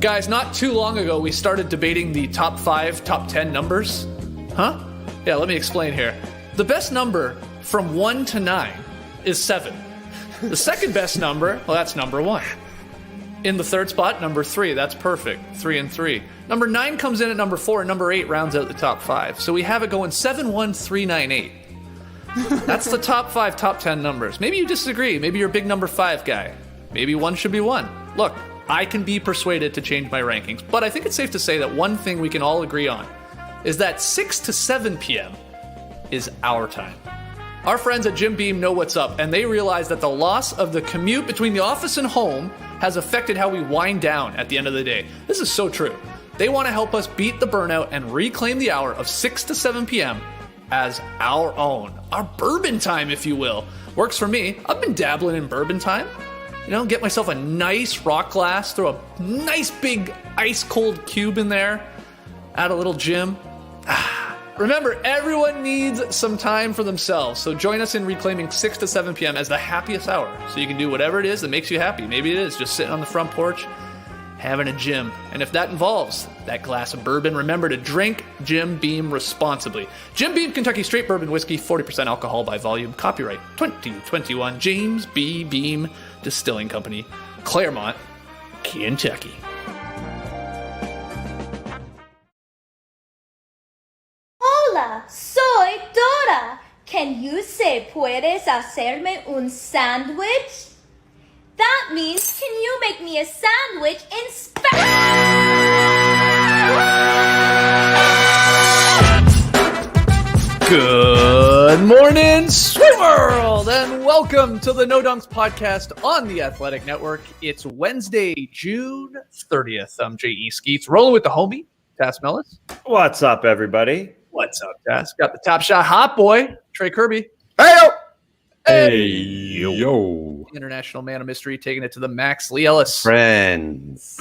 Guys, not too long ago, we started debating the top 5, top 10 numbers. Huh? Yeah, let me explain here. The best number from 1 to 9 is 7. The second best number, well, that's number 1. In the third spot, number 3. That's perfect. 3 and 3. Number 9 comes in at number 4, and number 8 rounds out the top 5. So we have it going 7, 1, 3, 9, 8. That's the top 5, top 10 numbers. Maybe you disagree. Maybe you're a big number 5 guy. Maybe 1 should be 1. Look, I can be persuaded to change my rankings, but I think it's safe to say that one thing we can all agree on is that 6 to 7 p.m. is our time. Our friends at Jim Beam know what's up, and they realize that the loss of the commute between the office and home has affected how we wind down at the end of the day. This is so true. They want to help us beat the burnout and reclaim the hour of 6 to 7 p.m. as our own. Our bourbon time, if you will. Works for me. I've been dabbling in bourbon time. You know, get myself a nice rock glass, throw a nice big ice cold cube in there, add a little Jim. Remember, everyone needs some time for themselves, so join us in reclaiming 6 to 7 p.m. as the happiest hour, so you can do whatever it is that makes you happy. Maybe it is just sitting on the front porch, having a Jim. And if that involves that glass of bourbon, remember to drink Jim Beam responsibly. Jim Beam Kentucky Straight Bourbon Whiskey, 40% alcohol by volume. Copyright 2021, James B. Beam Distilling Company, Claremont, Kentucky. Hola, soy Dora. Can you say puedes hacerme un sándwich? That means, can you make me a sandwich in Spanish? Good morning, Sweet World, and welcome to the No Dunks podcast on the Athletic Network. It's Wednesday, June 30th. I'm J.E. Skeets, rolling with the homie, Tass Mellis. What's up, everybody? What's up, Tass? Got the Top Shot hot boy, Trey Kirby. Hey, yo. International man of mystery, taking it to the max, Lee Ellis. Friends.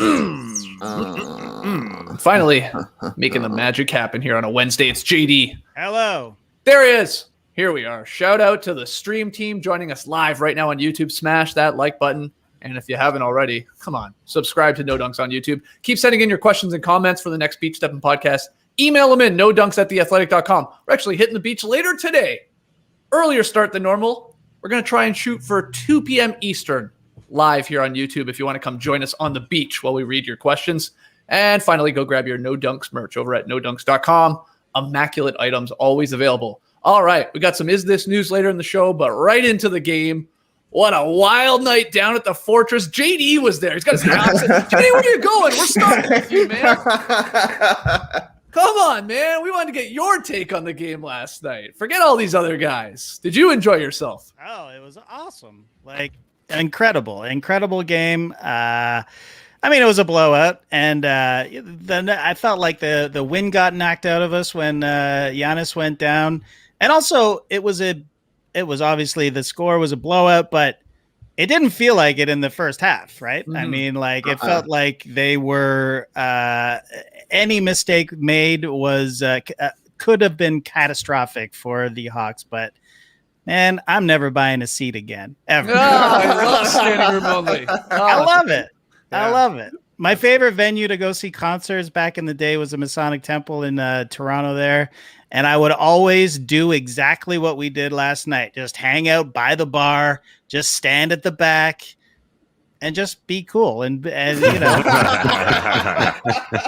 Finally, making the magic happen here on a Wednesday. It's JD. Hello. There he is. Here we are. Shout out to the stream team joining us live right now on YouTube. Smash that like button. And if you haven't already, come on, subscribe to No Dunks on YouTube. Keep sending in your questions and comments for the next Beach Steppin' podcast. Email them in, nodunks@theathletic.com. We're actually hitting the beach later today. Earlier start than normal. We're going to try and shoot for 2 p.m. Eastern live here on YouTube if you want to come join us on the beach while we read your questions. And finally, go grab your No Dunks merch over at nodunks.com. Immaculate items always available. All right, we got some Is This News later in the show, but right into the game. What a wild night down at the Fortress. JD was there. He's got his house. JD, where are you going? We're starting with you, man. Come on, man. We wanted to get your take on the game last night. Forget all these other guys. Did you enjoy yourself? Oh, it was awesome. Like, incredible game. I mean, it was a blowout, and then I felt like the wind got knocked out of us when Giannis went down. And also, it was obviously the score was a blowout, but it didn't feel like it in the first half, right? Mm-hmm. I mean, like it felt like they were any mistake made was could have been catastrophic for the Hawks, but man, I'm never buying a seat again ever. Oh, I love standing room only. I love it. Yeah. I love it. My favorite venue to go see concerts back in the day was the Masonic Temple in Toronto there. And I would always do exactly what we did last night. Just hang out by the bar, just stand at the back and just be cool. And you know,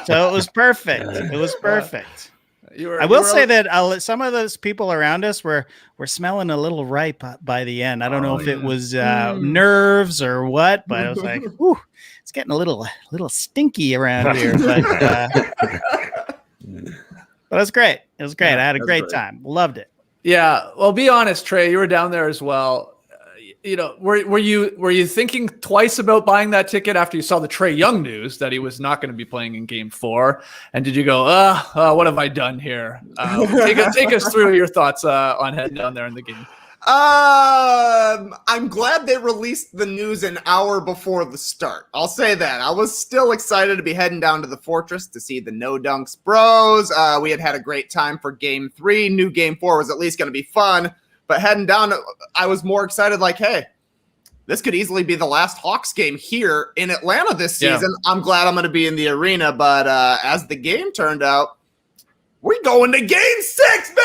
so it was perfect. It was perfect. I will say that some of those people around us were smelling a little ripe by the end. I don't know if it was nerves or what, but I was like, whew, it's getting a little stinky around here. But it was great. It was great. I had a great time. Loved it. Yeah. Well, be honest, Trey. You were down there as well. You know, were you thinking twice about buying that ticket after you saw the Trae Young news that he was not going to be playing in Game 4? And did you go, what have I done here? Take us through your thoughts on heading down there in the game. I'm glad they released the news an hour before the start. I'll say that. I was still excited to be heading down to the Fortress to see the No Dunks bros. We had a great time for Game 3. Game 4 was at least going to be fun. But heading down, I was more excited like, hey, this could easily be the last Hawks game here in Atlanta this season. I'm glad I'm going to be in the arena, but as the game turned out, we're going to game 6, baby!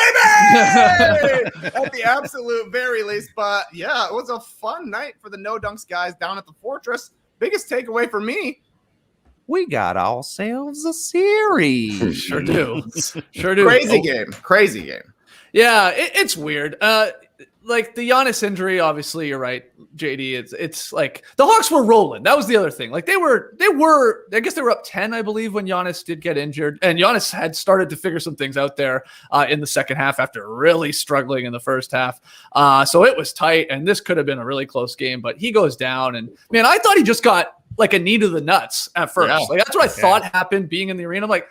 At the absolute very least. But yeah, it was a fun night for the No Dunks guys down at the Fortress. Biggest takeaway for me, we got ourselves a series. Sure do. Sure do. Crazy game. Yeah, it's weird. Like the Giannis injury, obviously, you're right, JD. It's like the Hawks were rolling. That was the other thing. Like they were. I guess they were up 10, I believe, when Giannis did get injured, and Giannis had started to figure some things out there in the second half after really struggling in the first half. So it was tight, and this could have been a really close game. But he goes down, and man, I thought he just got like a knee to the nuts at first. Yeah. Like that's what I thought happened being in the arena. I'm like,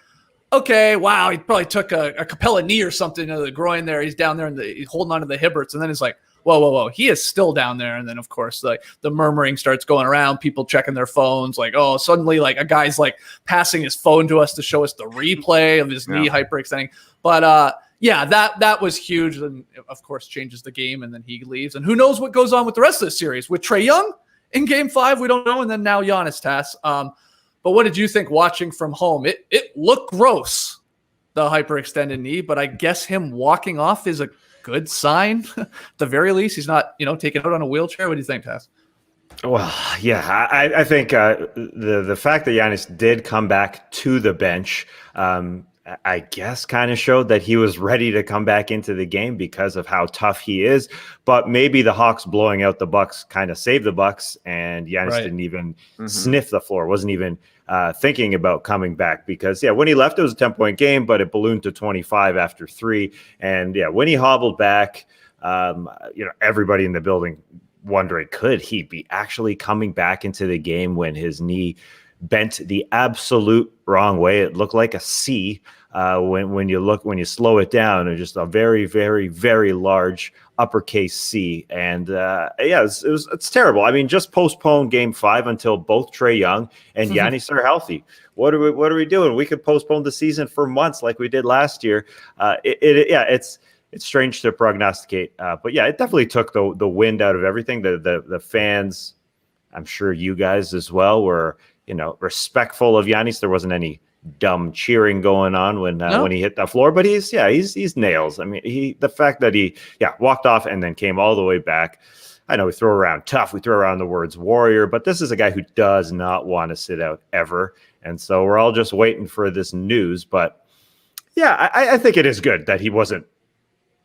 okay, wow, he probably took a Capella knee or something to the groin there. He's down there and he's holding on to the Hibberts. And then it's like, whoa. He is still down there. And then, of course, like the murmuring starts going around, people checking their phones. Like, oh, suddenly like a guy's like passing his phone to us to show us the replay of his knee hyperextending. But that was huge. And, of course, changes the game. And then he leaves. And who knows what goes on with the rest of the series. With Trae Young in game 5, we don't know. And then now Giannis, Tass. But what did you think watching from home? It looked gross, the hyperextended knee, but I guess him walking off is a good sign. At the very least, he's not, taken out on a wheelchair. What do you think, Tass? Well, yeah, I think the fact that Giannis did come back to the bench, I guess kind of showed that he was ready to come back into the game because of how tough he is. But maybe the Hawks blowing out the Bucks kind of saved the Bucks, and Giannis didn't even sniff the floor, wasn't even thinking about coming back because, when he left, it was a 10-point game, but it ballooned to 25 after 3. And, when he hobbled back, everybody in the building wondering, could he be actually coming back into the game when his knee bent the absolute wrong way? It looked like a C when you slow it down, and just a very, very, very large uppercase C. And it's terrible. I mean, just postpone game 5 until both Trae Young and Giannis are healthy. What are we doing? We could postpone the season for months like we did last year. It's strange to prognosticate, but it definitely took the wind out of everything. The fans, I'm sure you guys as well, were respectful of Giannis. There wasn't any dumb cheering going on when he hit the floor, but he's nails. I mean, the fact that he walked off and then came all the way back. I know we throw around tough, we throw around the words warrior, but this is a guy who does not want to sit out ever. And so we're all just waiting for this news. But I think it is good that he wasn't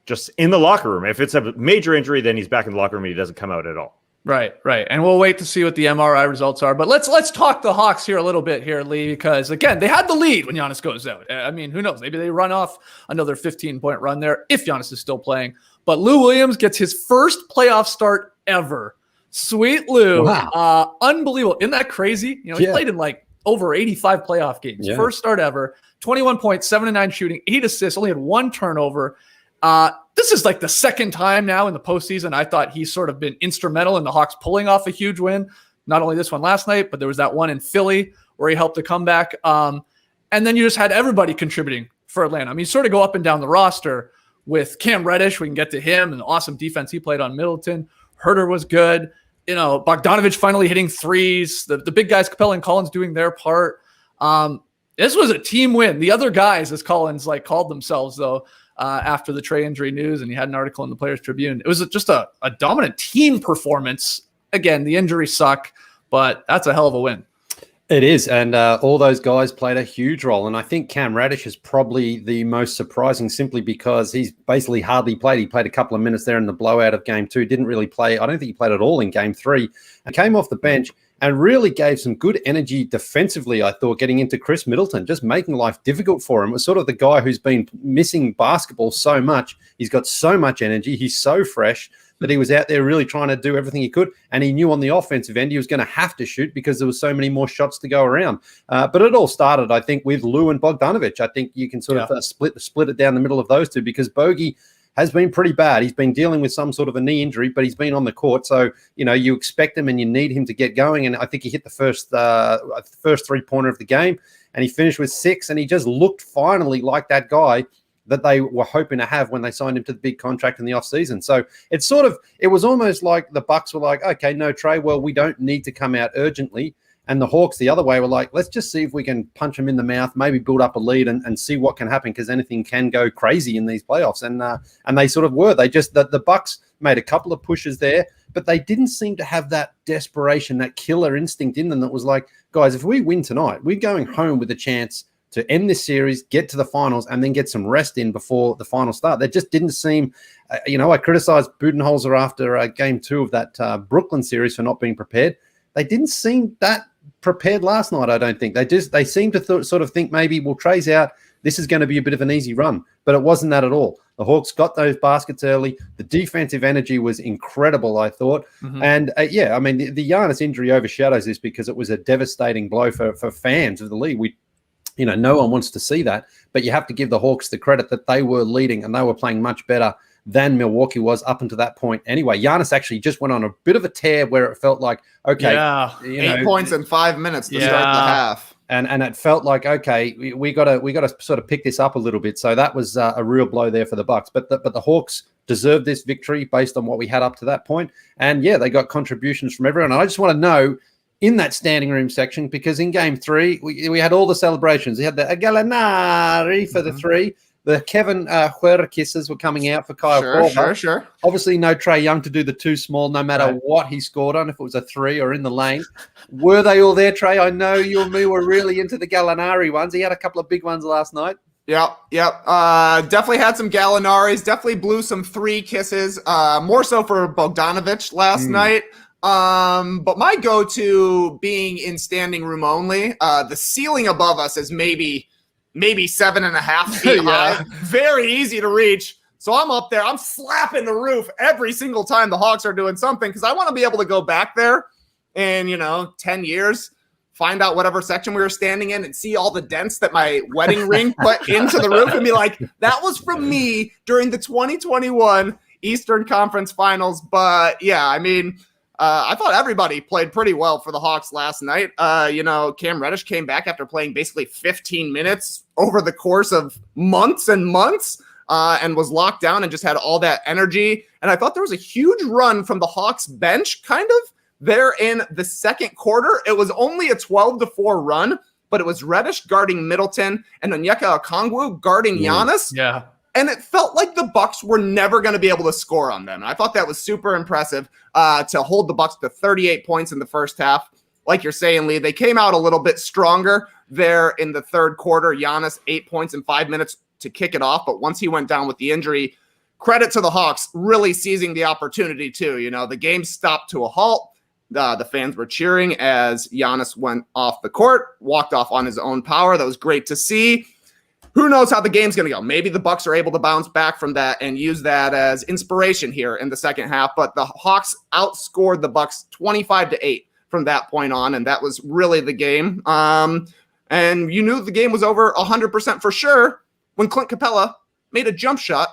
just in the locker room. If it's a major injury, then he's back in the locker room and he doesn't come out at all. Right. And we'll wait to see what the MRI results are. But let's talk the Hawks here a little bit here, Lee, because, again, they had the lead when Giannis goes out. I mean, who knows? Maybe they run off another 15-point run there if Giannis is still playing. But Lou Williams gets his first playoff start ever. Sweet Lou. Wow. Unbelievable. Isn't that crazy? He played in like over 85 playoff games. Yeah. First start ever. 21 points, 7-9 shooting, 8 assists, only had 1 turnover. This is like the second time now in the postseason I thought he's sort of been instrumental in the Hawks pulling off a huge win. Not only this one last night, but there was that one in Philly where he helped to come back. And then you just had everybody contributing for Atlanta. I mean, you sort of go up and down the roster with Cam Reddish. We can get to him and the awesome defense he played on Middleton. Herter was good. Bogdanovic finally hitting threes. The big guys, Capella and Collins, doing their part. This was a team win. The other guys, as Collins called themselves, though, after the Trae injury news, and he had an article in the Players Tribune. It was just a dominant team performance. Again, the injuries suck, but that's a hell of a win. It is, and all those guys played a huge role. And I think Cam Reddish is probably the most surprising, simply because he's basically hardly played. He played a couple of minutes there in the blowout of game 2. Didn't really play. I don't think he played at all in game 3. And came off the bench and really gave some good energy defensively, I thought, getting into Chris Middleton, just making life difficult for him. It was sort of the guy who's been missing basketball so much. He's got so much energy. He's so fresh that he was out there really trying to do everything he could. And he knew on the offensive end he was going to have to shoot because there was so many more shots to go around. But it all started, I think, with Lou and Bogdanovic. I think you can sort of split it down the middle of those two, because Bogey has been pretty bad. He's been dealing with some sort of a knee injury, but he's been on the court. So, you expect him and you need him to get going. And I think he hit the first 3-pointer of the game, and he finished with 6, and he just looked finally like that guy that they were hoping to have when they signed him to the big contract in the offseason. So it was almost like the Bucks were like, okay, no Trae, well, we don't need to come out urgently. And the Hawks the other way were like, let's just see if we can punch them in the mouth, maybe build up a lead and see what can happen, because anything can go crazy in these playoffs. And they sort of were. They just the Bucks made a couple of pushes there, but they didn't seem to have that desperation, that killer instinct in them that was like, guys, if we win tonight, we're going home with a chance to end this series, get to the finals, and then get some rest in before the final start. That just didn't seem, I criticized Budenholzer after game 2 of that Brooklyn series for not being prepared. They didn't seem that prepared last night, I don't think. They seem to sort of think maybe, well, Trae's out, this is going to be a bit of an easy run. But it wasn't that at all. The Hawks got those baskets early. The defensive energy was incredible, I thought. Mm-hmm. And, the Giannis injury overshadows this because it was a devastating blow for fans of the league. No one wants to see that. But you have to give the Hawks the credit that they were leading and they were playing much better than Milwaukee was up until that point. Anyway, Giannis actually just went on a bit of a tear where it felt like, okay, 8 points in 5 minutes to start the half. And it felt like, okay, we got to sort of pick this up a little bit. So that was a real blow there for the Bucks. But the Hawks deserved this victory based on what we had up to that point. And they got contributions from everyone. And I just want to know, in that standing room section, because in game 3, we had all the celebrations. We had the Gallinari for the 3. The Kevin Huerta kisses were coming out for Kyle Korver. Sure. Obviously, no Trae Young to do the too small, no matter what he scored on, if it was a 3 or in the lane. Were they all there, Trae? I know you and me were really into the Gallinari ones. He had a couple of big ones last night. Yep. Definitely had some Gallinaris. Definitely blew some 3 kisses. More so for Bogdanovic last night. But my go-to being in standing room only, the ceiling above us is maybe 7.5 feet high. Very easy to reach. So I'm up there. I'm slapping the roof every single time the Hawks are doing something, because I want to be able to go back there in, 10 years, find out whatever section we were standing in and see all the dents that my wedding ring put into the roof and be like, that was from me during the 2021 Eastern Conference Finals. But I thought everybody played pretty well for the Hawks last night. Cam Reddish came back after playing basically 15 minutes over the course of months and months and was locked down and just had all that energy. And I thought there was a huge run from the Hawks bench kind of there in the second quarter. It was only a 12-4 run, but it was Reddish guarding Middleton and Onyeka Okongwu guarding Giannis. Yeah. And it felt like the Bucks were never going to be able to score on them. I thought that was super impressive to hold the Bucks to 38 points in the first half. Like you're saying, Lee, they came out a little bit stronger there in the third quarter. Giannis, 8 points in 5 minutes to kick it off. But once he went down with the injury, credit to the Hawks really seizing the opportunity too. The game stopped to a halt. The fans were cheering as Giannis went off the court, walked off on his own power. That was great to see. Who knows how the game's going to go? Maybe the Bucks are able to bounce back from that and use that as inspiration here in the second half. But the Hawks outscored the Bucks 25-8 from that point on, and that was really the game. And you knew the game was over 100% for sure when Clint Capella made a jump shot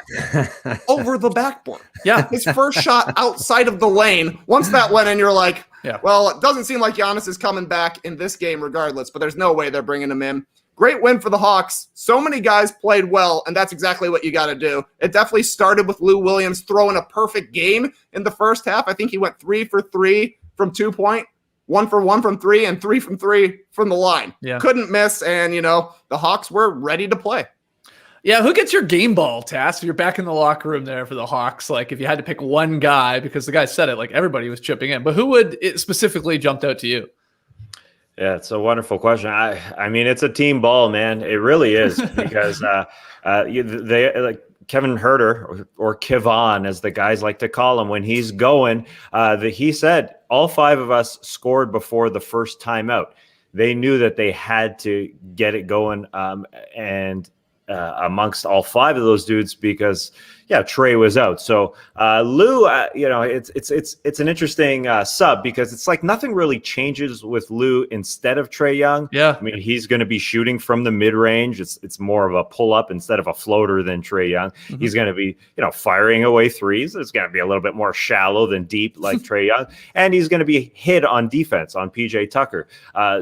over the backboard. Yeah. His first shot outside of the lane. Once that went in, you're like, well, it doesn't seem like Giannis is coming back in this game regardless, but there's no way they're bringing him in. Great win for the Hawks. So many guys played well, and that's exactly what you got to do. It definitely started with Lou Williams throwing a perfect game in the first half. I think he went 3 for 3 from 2-point, 1 for 1 from 3, and 3 from 3 from the line. Yeah. Couldn't miss, and, the Hawks were ready to play. Yeah, who gets your game ball, Tass? If you're back in the locker room there for the Hawks, like if you had to pick one guy, because the guy said it, like everybody was chipping in, but who would it specifically jumped out to you? Yeah, it's a wonderful question. I mean, it's a team ball, man. It really is, because they like Kevin Huerter or Kevon, as the guys like to call him, when he's going. He said all 5 of us scored before the first timeout. They knew that they had to get it going, and amongst all 5 of those dudes, because Trae was out. So Lou, it's an interesting sub because it's like nothing really changes with Lou instead of Trae Young. Yeah. I mean, he's going to be shooting from the mid range. It's more of a pull up instead of a floater than Trae Young. Mm-hmm. He's going to be, firing away threes. It's going to be a little bit more shallow than deep like Trae Young. And he's going to be hit on defense on PJ Tucker.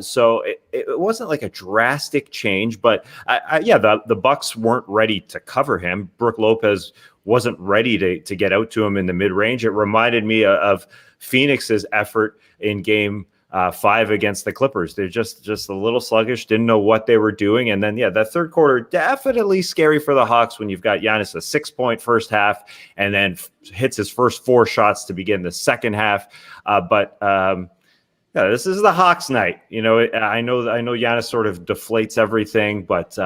So it wasn't like a drastic change, but the Bucks weren't ready to cover him. Brook Lopez wasn't ready to get out to him in the mid range. It reminded me of Phoenix's effort in game 5 against the Clippers. They're just a little sluggish, didn't know what they were doing. And then, that third quarter, definitely scary for the Hawks when you've got Giannis a 6-point first half and then hits his first 4 shots to begin the second half. This is the Hawks night. I know Giannis sort of deflates everything, but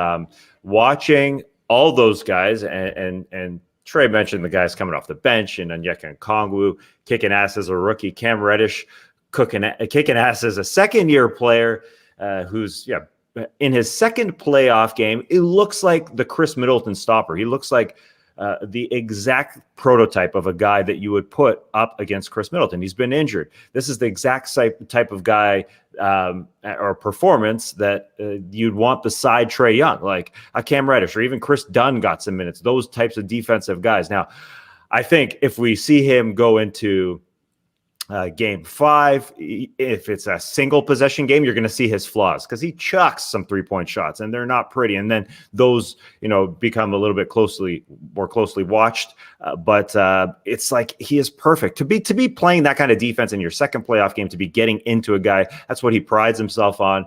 watching all those guys and Trae mentioned the guys coming off the bench and Onyeka Okongwu kicking ass as a rookie, Cam Reddish kicking ass as a second-year player who's in his second playoff game. It looks like the Chris Middleton stopper. He looks like the exact prototype of a guy that you would put up against Chris Middleton. He's been injured. This is the exact type of guy or performance that you'd want beside Trae Young, like a Cam Reddish or even Chris Dunn got some minutes, those types of defensive guys. Now, I think if we see him go into game 5, if it's a single possession game, you're going to see his flaws because he chucks some 3-point shots and they're not pretty. And then those, become a little bit more closely watched. But it's like he is perfect to be playing that kind of defense in your second playoff game, to be getting into a guy. That's what he prides himself on.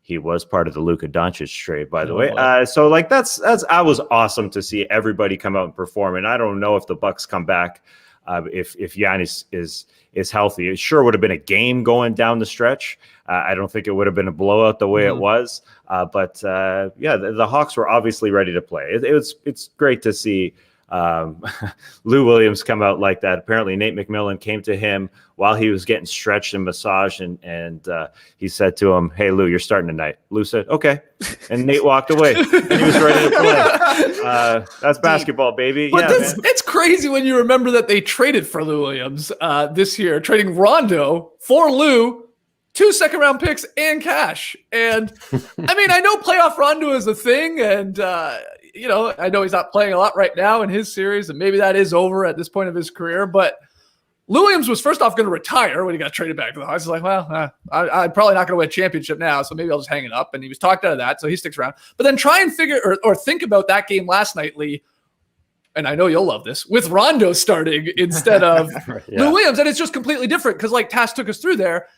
He was part of the Luka Doncic trade, by the way. So that's I was awesome to see everybody come out and perform. And I don't know if the Bucks come back. If Giannis is healthy, it sure would have been a game going down the stretch. I don't think it would have been a blowout the way it was. But the Hawks were obviously ready to play. It's great to see Lou Williams come out like that. Apparently, Nate McMillan came to him while he was getting stretched and massaged, and he said to him, "Hey, Lou, you're starting tonight." Lou said, "Okay," and Nate walked away. And he was ready to play. That's basketball, baby. But it's crazy when you remember that they traded for Lou Williams this year, trading Rondo for Lou, 2 second-round picks and cash. And I mean, I know playoff Rondo is a thing, and I know he's not playing a lot right now in his series, and maybe that is over at this point of his career. But Lou Williams was first off going to retire when he got traded back to the Hawks. He's like, well, I'm probably not going to win a championship now, so maybe I'll just hang it up. And he was talked out of that, so he sticks around. But then try and figure or think about that game last night, Lee, and I know you'll love this, with Rondo starting instead of Lou Williams. And it's just completely different because, like Tass took us through there,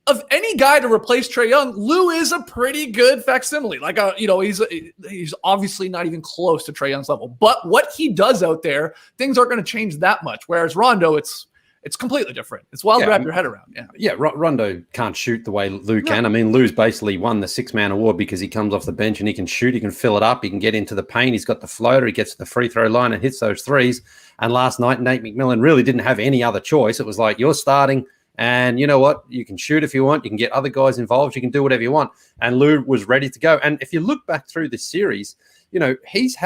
of any guy to replace Trae Young, Lou is a pretty good facsimile. Like, he's obviously not even close to Trae Young's level. But what he does out there, things aren't going to change that much. Whereas Rondo, it's completely different. It's wild to wrap your head around. Rondo can't shoot the way Lou can. I mean, Lou's basically won the 6-man award because he comes off the bench and he can shoot. He can fill it up. He can get into the paint. He's got the floater. He gets to the free throw line and hits those threes. And last night, Nate McMillan really didn't have any other choice. It was like, you're starting. And you know what? You can shoot if you want. You can get other guys involved. You can do whatever you want. And Lou was ready to go. And if you look back through this series, he's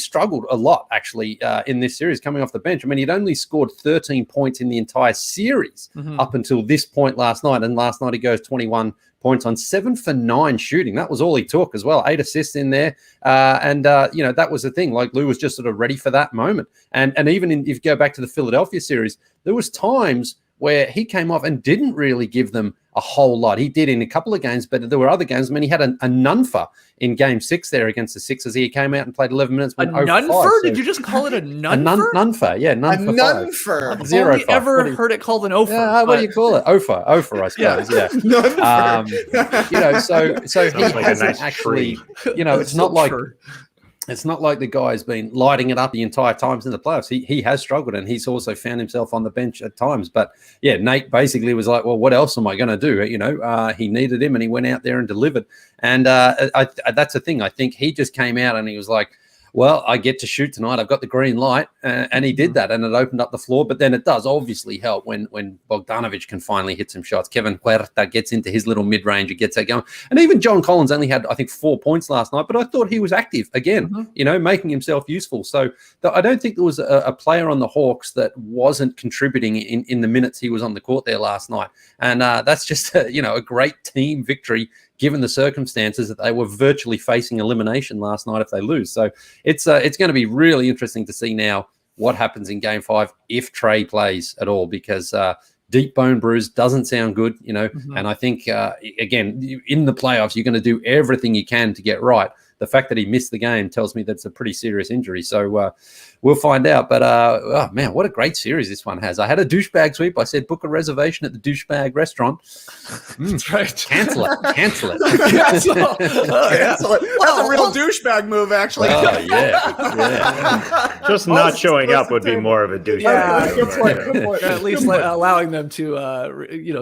struggled a lot, actually, in this series coming off the bench. I mean, he'd only scored 13 points in the entire series up until this point last night. And last night he goes 21 points on 7 for 9 shooting. That was all he took as well. 8 assists in there. That was the thing. Like, Lou was just sort of ready for that moment. And even if you go back to the Philadelphia series, there was times where he came off and didn't really give them a whole lot. He did in a couple of games, but there were other games. I mean, he had a nunfer in game 6 there against the Sixers. He came out and played 11 minutes. A nunfer? Did you just call it a nunfer? Nunfer, yeah. Nunfer. A nunfer. I've only ever heard it called an ofer. Yeah, what do you call it? Ofer, I suppose. Yeah. So he like hasn't actually, it's not like... It's not like the guy's been lighting it up the entire times in the playoffs. He has struggled, and he's also found himself on the bench at times. But yeah, Nate basically was like, well, what else am I going to do? He needed him, and he went out there and delivered. And that's the thing. I think he just came out and he was like, well, I get to shoot tonight. I've got the green light. And he did that, and it opened up the floor. But then it does obviously help when Bogdanovic can finally hit some shots. Kevin Huerta gets into his little mid-range and gets that going. And even John Collins only had, I think, 4 points last night, but I thought he was active again, making himself useful. So I don't think there was a player on the Hawks that wasn't contributing in the minutes he was on the court there last night. And that's just, a great team victory given the circumstances that they were virtually facing elimination last night if they lose. So it's going to be really interesting to see now what happens in Game 5 if Trae plays at all, because deep bone bruise doesn't sound good, and I think, again, in the playoffs, you're going to do everything you can to get right. The fact that he missed the game tells me that's a pretty serious injury. So we'll find out. But, oh, man, what a great series this one has. I had a douchebag sweep. I said, book a reservation at the douchebag restaurant. That's right. Cancel it. Cancel it. Cancel it. That's a real douchebag move, actually. Oh, yeah. Just not showing up would be more of a douchebag. Yeah, good point. At least allowing them to,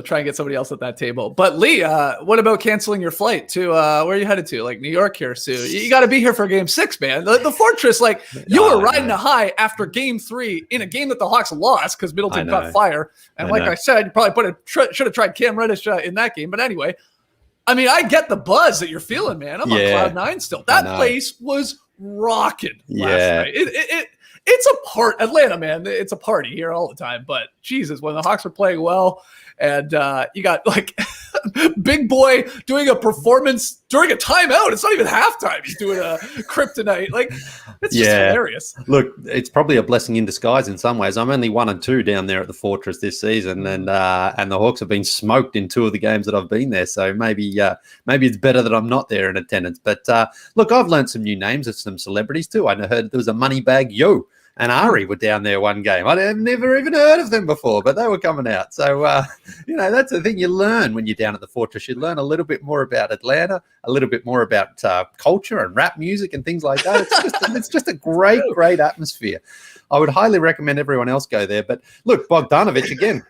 try and get somebody else at that table. But Lee, what about canceling your flight to where are you headed to? Like New York here soon. You got to be here for Game 6, man. The Fortress, you were riding a high after Game 3 in a game that the Hawks lost because Middleton caught fire. And I said, you probably should have tried Cam Reddish in that game. But anyway, I mean, I get the buzz that you're feeling, man. I'm on cloud 9 still. That place was rocking last night. It's a part. Atlanta, man, it's a party here all the time. But Jesus, when the Hawks are playing well, and you got Big Boy doing a performance during a timeout. It's not even halftime. He's doing a kryptonite. It's just hilarious. Look, it's probably a blessing in disguise in some ways. I'm only 1-2 down there at the Fortress this season, and the Hawks have been smoked in 2 of the games that I've been there. So maybe it's better that I'm not there in attendance. But look, I've learned some new names of some celebrities too. I heard there was a Moneybag Yo and Ari were down there one game. I'd never even heard of them before, but they were coming out. So, that's the thing you learn when you're down at the Fortress. You learn a little bit more about Atlanta, a little bit more about culture and rap music and things like that. It's just a great atmosphere. I would highly recommend everyone else go there. But look, Bogdanovic, again,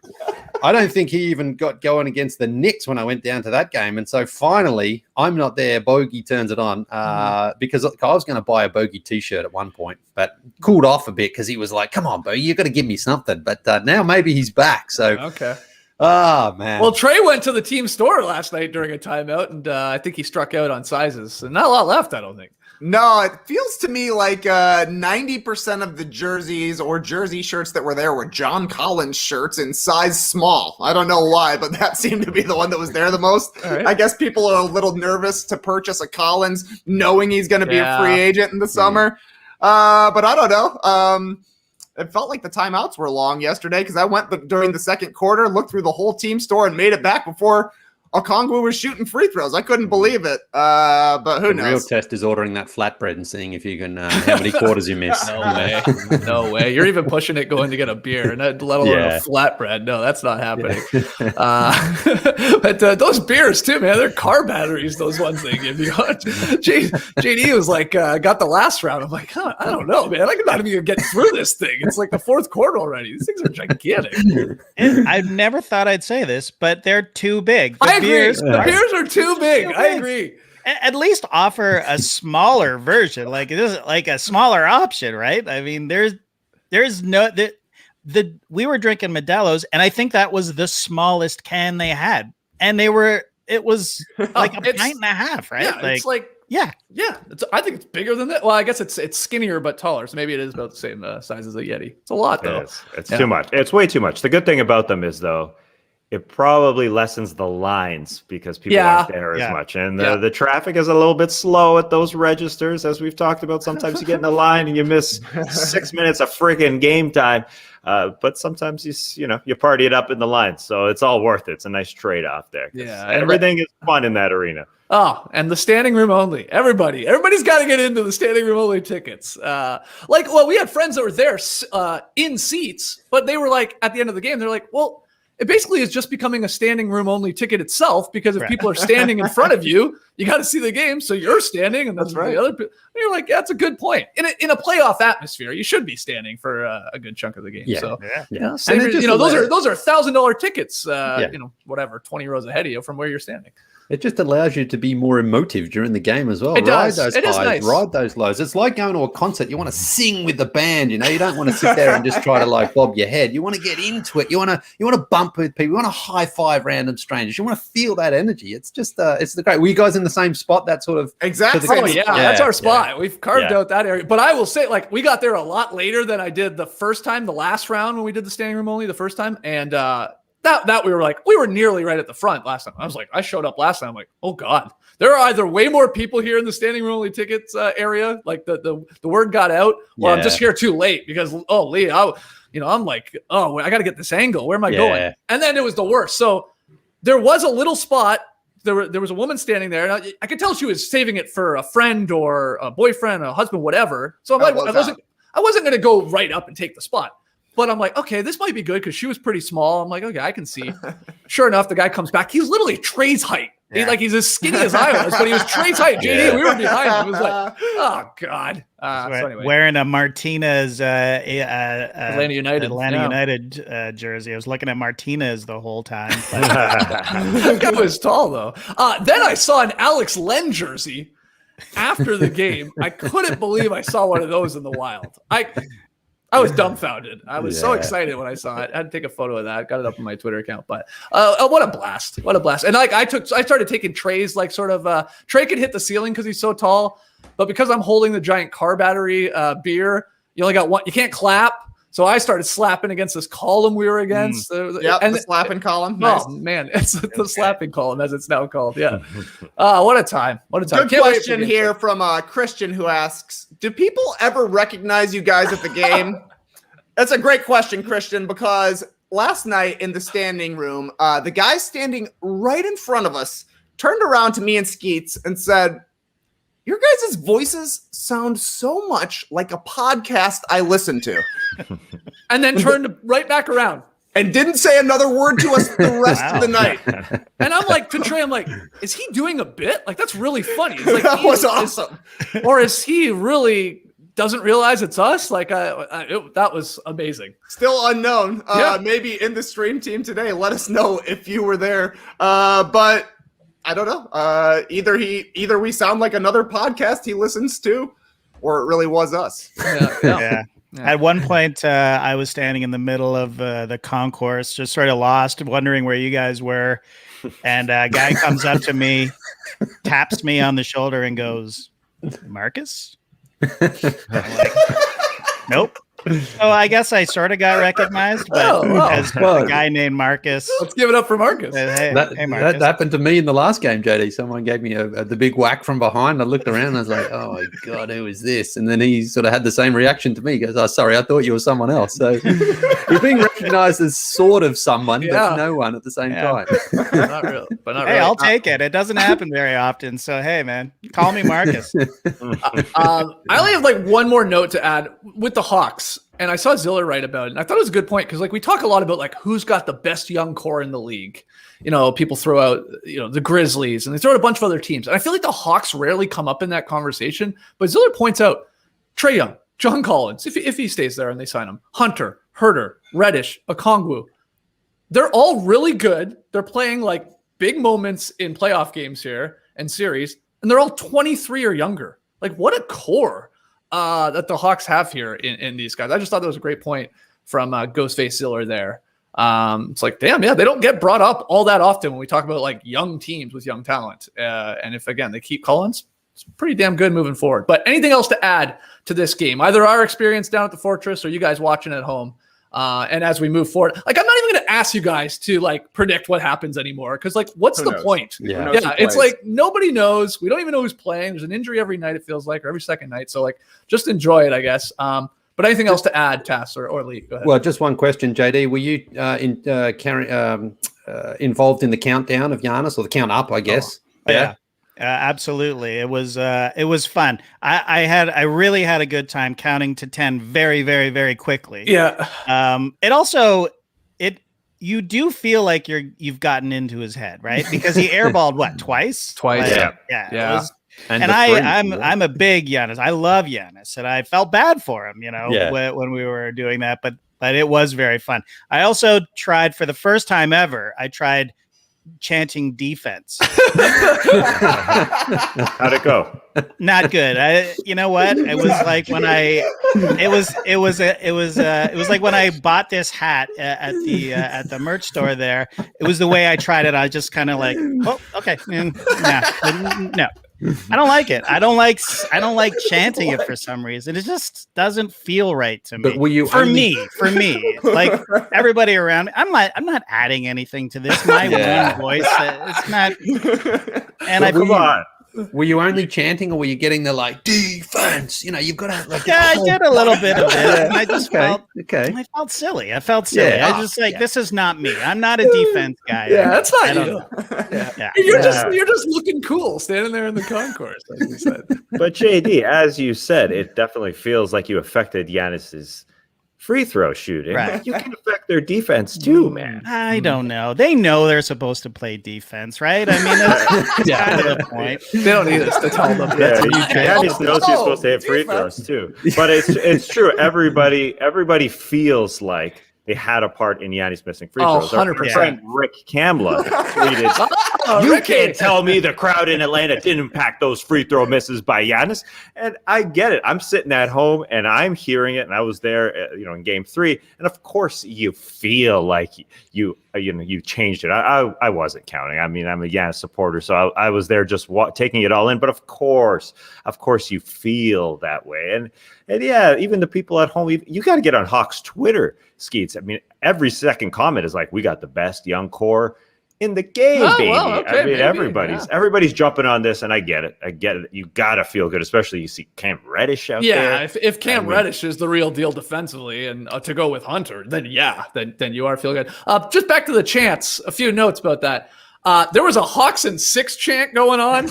I don't think he even got going against the Knicks when I went down to that game. And so finally, I'm not there. Bogey turns it on because I was going to buy a Bogey T-shirt at one point, but cooled off a bit because he was like, come on, Bogey, you've got to give me something. But now maybe he's back. So, okay. Oh, man. Well, Trae went to the team store last night during a timeout, and I think he struck out on sizes. And not a lot left, I don't think. No, it feels to me like 90% of the jerseys or jersey shirts that were there were John Collins shirts in size small. I don't know why, but that seemed to be the one that was there the most. Right. I guess people are a little nervous to purchase a Collins knowing he's going to be a free agent in the summer. But I don't know. It felt like the timeouts were long yesterday because I went during the second quarter, looked through the whole team store, and made it back before Okongwu was shooting free throws. I couldn't believe it, but who knows? The real test is ordering that flatbread and seeing if you can how many quarters you miss. No way. You're even pushing it going to get a beer, and let alone a flatbread. No, that's not happening. But those beers too, man, they're car batteries. Those ones they give you. JD was like, got the last round. I'm like, I don't know, man. I could not even get through this thing. It's like the fourth quarter already. These things are gigantic. I've never thought I'd say this, but they're too big. I agree. The beers are too big. I agree. At least offer a smaller version, like it is like a smaller option, right? I mean, there's no we were drinking Modelo's, and I think that was the smallest can they had, and it was like a pint and a half, right? Yeah, it's like I think it's bigger than that. Well, I guess it's skinnier but taller, so maybe it is about the same size as a Yeti. It's a lot though. It's too much. It's way too much. The good thing about them is though, it probably lessens the lines because people aren't there as much. And the traffic is a little bit slow at those registers, as we've talked about. Sometimes you get in a line and you miss 6 minutes of friggin' game time. But sometimes you party it up in the line. So it's all worth it. It's a nice trade-off there. Yeah, everything is fun in that arena. Oh, and the standing room only. Everybody's got to get into the standing room only tickets. We had friends that were there in seats, but they were like, at the end of the game, they're like, well, it basically is just becoming a standing room only ticket itself, because if people are standing in front of you, you got to see the game. So you're standing, and that's right. The other people. You're like, that's a good point. In a playoff atmosphere, you should be standing for a good chunk of the game. Yeah. So Yeah. those are $1,000 tickets. Whatever, 20 rows ahead of you from where you're standing. It just allows you to be more emotive during the game as well. It does. Ride those It is highs, nice. ride those lows. It's like going to a concert. You want to sing with the band. You don't want to sit there and just try to like bob your head. You want to get into it. You want to bump with people. You want to high five random strangers. You want to feel that energy. It's just it's the great. Were you guys in the same spot? That sort of Exactly. Oh yeah, that's our spot. Yeah. We've carved Yeah. out that area. But I will say, like, we got there a lot later than I did the first time, the last round when we did the standing room only the first time, and that we were nearly right at the front last time. I showed up last time. I'm like, oh god, there are either way more people here in the standing room only tickets area. Like the word got out, or I'm just here too late because Lee, I'm like, oh, I got to get this angle. Where am I going? And then it was the worst. So there was a little spot. There was a woman standing there, and I could tell she was saving it for a friend or a boyfriend, a husband, whatever. So I'm like, I wasn't going to go right up and take the spot. But I'm like, okay, this might be good because she was pretty small. I'm like, okay, I can see. Sure enough, the guy comes back. He's literally Trae's height. Yeah. He's as skinny as I was, but he was Trae's height. JD, we were behind him. It was like, oh god. So anyway, wearing a Martinez Atlanta United jersey. I was looking at Martinez the whole time. That guy was tall though. Then I saw an Alex Len jersey after the game. I couldn't believe I saw one of those in the wild. I was dumbfounded. I was so excited when I saw it. I had to take a photo of that. Got it up on my Twitter account. But what a blast! What a blast! And like I started taking Trae's like sort of Trae could hit the ceiling because he's so tall, but because I'm holding the giant car battery beer, you only got one. You can't clap. So I started slapping against this column we were against. And the slapping column. Nice. Oh man, it's the slapping column as it's now called. Yeah. What a time! What a time! Good question here from Christian who asks, "Do people ever recognize you guys at the game?" That's a great question, Christian, because last night in the standing room, the guy standing right in front of us turned around to me and Skeets and said, "Your guys' voices sound so much like a podcast I listen to." And then turned right back around. And didn't say another word to us the rest of the night. And I'm like, to Trae, I'm like, is he doing a bit? Like, that's really funny. It's like, That was awesome. Or is he really doesn't realize it's us? Like, that was amazing. Still unknown. Maybe in the stream team today. Let us know if you were there. But I don't know. Either we sound like another podcast he listens to, or it really was us. Yeah. At one point, I was standing in the middle of the concourse, just sort of lost, wondering where you guys were. And a guy comes up to me, taps me on the shoulder, and goes, "Marcus?" I'm like, nope. So I guess I sort of got recognized, but as a guy named Marcus. Let's give it up for Marcus. Hey, Marcus. That happened to me in the last game, JD. Someone gave me the big whack from behind. I looked around and I was like, oh my God, who is this? And then he sort of had the same reaction to me. He goes, oh, sorry, I thought you were someone else. So you're being recognized as sort of someone, but no one at the same time. Not real, but not Hey, really. I'll take it. It doesn't happen very often. So, hey, man, call me Marcus. I only have like one more note to add with the Hawks. And I saw Ziller write about it. And I thought it was a good point because like we talk a lot about like who's got the best young core in the league. You know, people throw out, the Grizzlies and they throw out a bunch of other teams. And I feel like the Hawks rarely come up in that conversation. But Ziller points out Trae Young, John Collins, if he stays there and they sign him, Hunter, Herter, Reddish, Okongwu. They're all really good. They're playing like big moments in playoff games here and series. And they're all 23 or younger. Like what a core that the Hawks have here in these guys. I just thought that was a great point from Ghostface Ziller there. It's like, damn, yeah, they don't get brought up all that often when we talk about like young teams with young talent. And if, again, they keep Collins, it's pretty damn good moving forward. But anything else to add to this game? Either our experience down at the Fortress or you guys watching at home. And as we move forward, like, I'm not even going to ask you guys to like predict what happens anymore. Cause like, what's the point? Yeah. It's like, nobody knows. We don't even know who's playing. There's an injury every night. It feels like, or every second night. So like, just enjoy it, I guess. But anything else to add, Tass or Lee? Go ahead. Well, just one question, JD. Were you involved in the countdown of Giannis, or the count up, I guess? Yeah. Absolutely. It was fun. I really had a good time counting to 10 very, very, very quickly. Yeah. It also, you do feel like you've gotten into his head, right? Because he airballed what, twice? Twice. Like, Yeah. I'm a big Giannis. I love Giannis, and I felt bad for him, when we were doing that, but it was very fun. I also tried for the first time ever. I tried chanting defense. How'd it go? Not good. You know what? It was like when it was like when I bought this hat at the merch store there. It was the way I tried it. I just kind of like, oh, okay, no. I don't like it. I don't like chanting it for some reason. It just doesn't feel right to me. But were you for me, like everybody around me, I'm not adding anything to this. My one voice, it's not. And Well, come on. Were you only chanting, or were you getting the like defense? You know, you've got to like. Yeah, I did a little bit of it, and I just felt okay. I felt silly. I just like this is not me. I'm not a defense guy. Yeah, that's not you. know. Yeah. You're just looking cool, standing there in the concourse, like you said. But JD, as you said, it definitely feels like you affected Giannis's free throw shooting. Right. You can affect their defense too, man. I don't know. They know they're supposed to play defense, right? I mean, that's kind of the point. They don't need us to tell them. Yeah, Giannis knows you're supposed to hit free throws too. But it's true. Everybody feels like they had a part in Giannis missing free throws. 100%. Our friend Rick Kamla tweeted, "You can't tell me the crowd in Atlanta didn't impact those free throw misses by Giannis." And I get it. I'm sitting at home and I'm hearing it, and I was there, in Game 3, and of course you feel like you changed it. I wasn't counting. I mean, I'm a Giannis supporter, so I was there just taking it all in. But of course, you feel that way, and yeah, even the people at home, you got to get on Hawks Twitter, Skeets. I mean, every second comment is like, "We got the best young core in the game, baby." Well, okay, I mean, maybe, everybody's jumping on this, and I get it. You got to feel good, especially you see Cam Reddish out there. Yeah, if Cam Reddish is the real deal defensively, and to go with Hunter, then you are feeling good. Just back to the chants. A few notes about that. There was a Hawks and 6 chant going on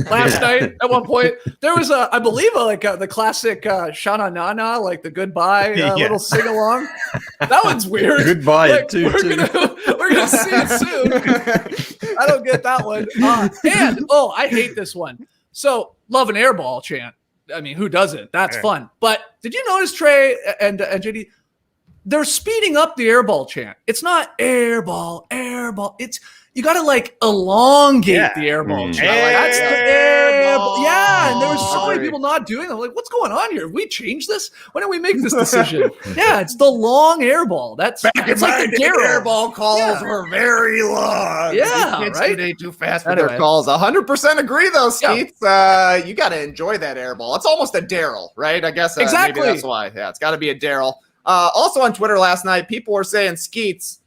last night. At one point, there was I believe the classic Shana Nana, like the goodbye little sing along. That one's weird. Goodbye, like, too. We're gonna see it soon. I don't get that one. And I hate this one. So love an airball chant. I mean, who doesn't? That's fun. But did you notice, Trae and JD? They're speeding up the airball chant. It's not airball. It's you got to like elongate the airball chant. Like, that's the airball. Yeah, and there were so many people not doing them. Like, what's going on here? Have we changed this? When did we make this decision? Yeah, it's the long airball. It's like the airball calls were very long. Yeah, These kids right? today too fast for their calls. 100% agree though, Skeets. You got to enjoy that airball. It's almost a Daryl, right? I guess exactly. Maybe that's why. Yeah, it's got to be a Daryl. Also on Twitter last night, people were saying, Skeets,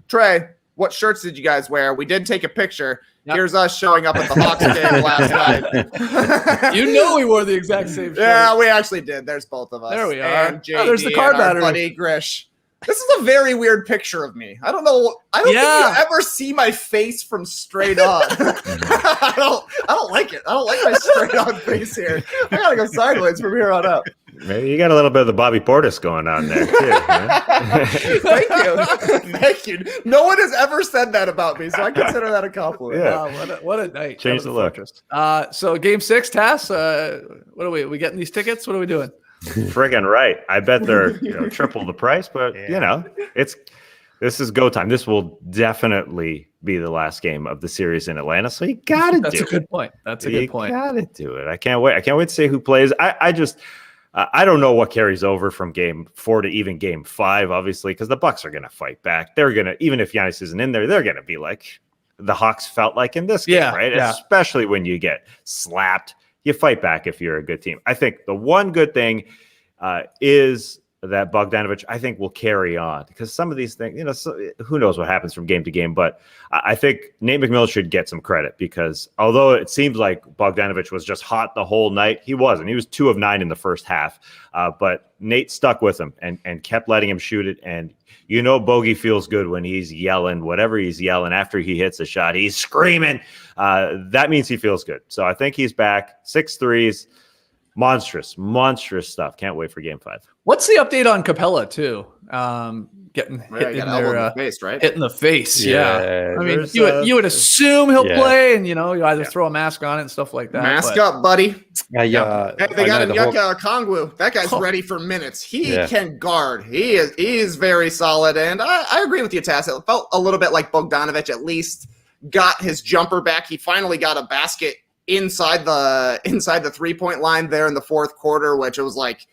Trae, what shirts did you guys wear? We did take a picture. Yep. Here's us showing up at the Hawks game last night. You know we wore the exact same shirt. Yeah, we actually did. There's both of us. There we are. And JD there's the card and our battery. buddy Grish. This is a very weird picture of me. I don't know. I don't think you ever see my face from straight on. I don't like it. I don't like my straight on face here. I gotta go sideways from here on up. Maybe you got a little bit of the Bobby Portis going on there too. Thank you. No one has ever said that about me, so I consider that a compliment. Yeah. What a night. Change the look. So Game 6, Tass. What are we getting these tickets? What are we doing? Friggin' right. I bet they're triple the price, but this is go time. This will definitely be the last game of the series in Atlanta, so you gotta do it. That's a good point. You gotta do it. I can't wait. I can't wait to see who plays. I don't know what carries over from Game 4 to even Game 5, obviously, because the Bucks are gonna fight back. They're gonna, even if Giannis isn't in there, they're gonna be like the Hawks felt like in this game, right? Yeah. Especially when you get slapped. You fight back if you're a good team. I think the one good thing is that Bogdanovic, I think, will carry on because some of these things, who knows what happens from game to game. But I think Nate McMillan should get some credit because although it seems like Bogdanovic was just hot the whole night, he wasn't. He was 2 of 9 in the first half. But Nate stuck with him and kept letting him shoot it. And Bogey feels good when he's yelling, whatever he's yelling after he hits a shot, he's screaming. That means he feels good. So I think he's back. 6 threes. Monstrous stuff. Can't wait for Game 5. What's the update on Capella too? Getting hit in the face, right? Hit in the face. Yeah. I mean, you would assume he'll play, and you either throw a mask on it and stuff like that. Mask up, buddy. Hey, they got Onyeka Okongwu. That guy's ready for minutes. He can guard. He is very solid, and I agree with you, Tass. It felt a little bit like Bogdanovic, at least got his jumper back. He finally got a basket inside the 3-point line there in the fourth quarter, which it was like,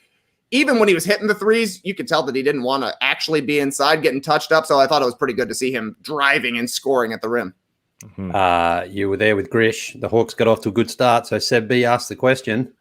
even when he was hitting the threes, you could tell that he didn't want to actually be inside getting touched up. So I thought it was pretty good to see him driving and scoring at the rim. You were there with Grish. The Hawks got off to a good start. So Seb B asked the question.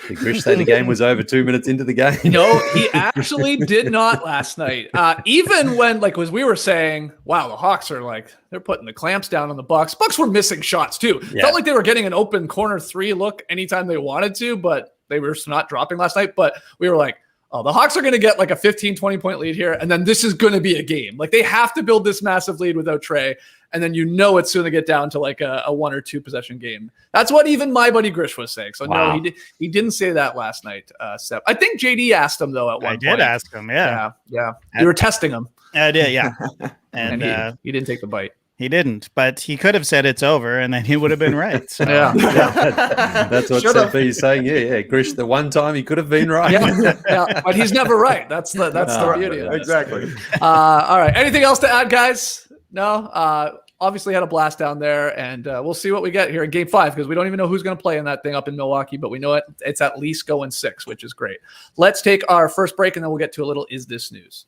Did Grish say the game was over 2 minutes into the game? No, he actually did not last night. Even when, as we were saying, wow, the Hawks are they're putting the clamps down on the Bucks. Bucks were missing shots too. Yeah. Felt like they were getting an open corner 3 look anytime they wanted to, but they were just not dropping last night. But we were like, oh, the Hawks are going to get a 15, 20-point lead here, and then this is going to be a game. They have to build this massive lead without Trae, and then it's soon to get down to a 1 or 2 possession game. That's what even my buddy Grish was saying. So wow. No, he didn't say that last night, Seth. I think JD asked him though at one point. I did ask him, yeah. You were testing him. I did, yeah. And he didn't take the bite. He didn't, but he could have said it's over, and then he would have been right. So. That's what Seb B is saying. Yeah. Grish, the one time he could have been right. Yeah, but he's never right. That's the beauty of it. Exactly. All right. Anything else to add, guys? No. Obviously had a blast down there, and we'll see what we get here in Game 5 because we don't even know who's going to play in that thing up in Milwaukee, but we know it's at least going 6, which is great. Let's take our first break, and then we'll get to a little Is This News.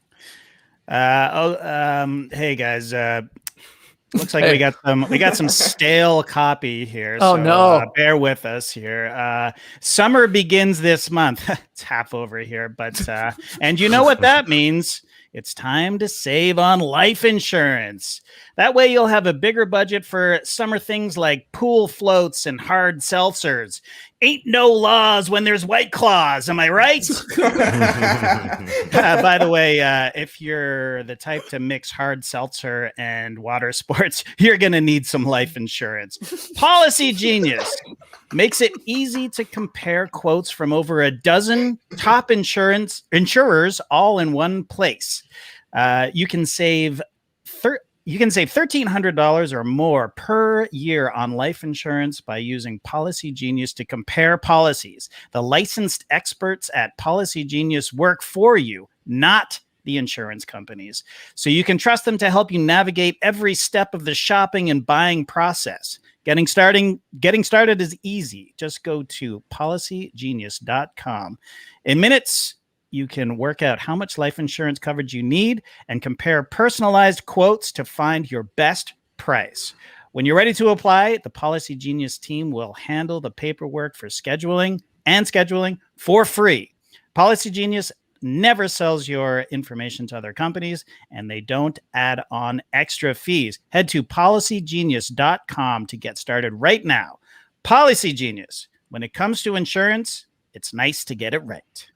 Hey guys. Looks like we got some stale copy here. Oh, so, no. Bear with us here. Summer begins this month. It's half over here, but and you know what that means? It's time to save on life insurance. That way you'll have a bigger budget for summer things like pool floats and hard seltzers. Ain't no laws when there's White Claws. Am I right? By the way, if you're the type to mix hard seltzer and water sports, you're going to need some life insurance. Policy Genius makes it easy to compare quotes from over a dozen top insurers all in one place. You can save $1,300 or more per year on life insurance by using Policy Genius to compare policies. The licensed experts at Policy Genius work for you, not the insurance companies. So you can trust them to help you navigate every step of the shopping and buying process. Getting started is easy. Just go to policygenius.com. In minutes, you can work out how much life insurance coverage you need and compare personalized quotes to find your best price. When you're ready to apply, the Policy Genius team will handle the paperwork for scheduling for free. Policy Genius never sells your information to other companies, and they don't add on extra fees. Head to policygenius.com to get started right now. Policy Genius. When it comes to insurance, it's nice to get it right.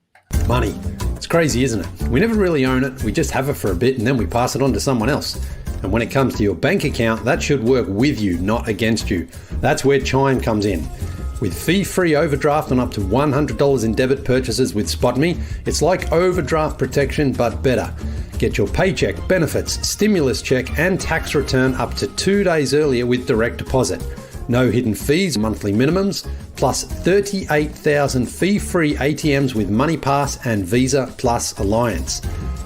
Money. It's crazy, isn't it? We never really own it. We just have it for a bit and then we pass it on to someone else. And when it comes to your bank account, that should work with you, not against you. That's where Chime comes in. With fee-free overdraft on up to $100 in debit purchases with SpotMe, it's like overdraft protection but better. Get your paycheck, benefits, stimulus check and tax return up to 2 days earlier with direct deposit. No hidden fees, monthly minimums, plus 38,000 fee-free ATMs with MoneyPass and Visa Plus Alliance.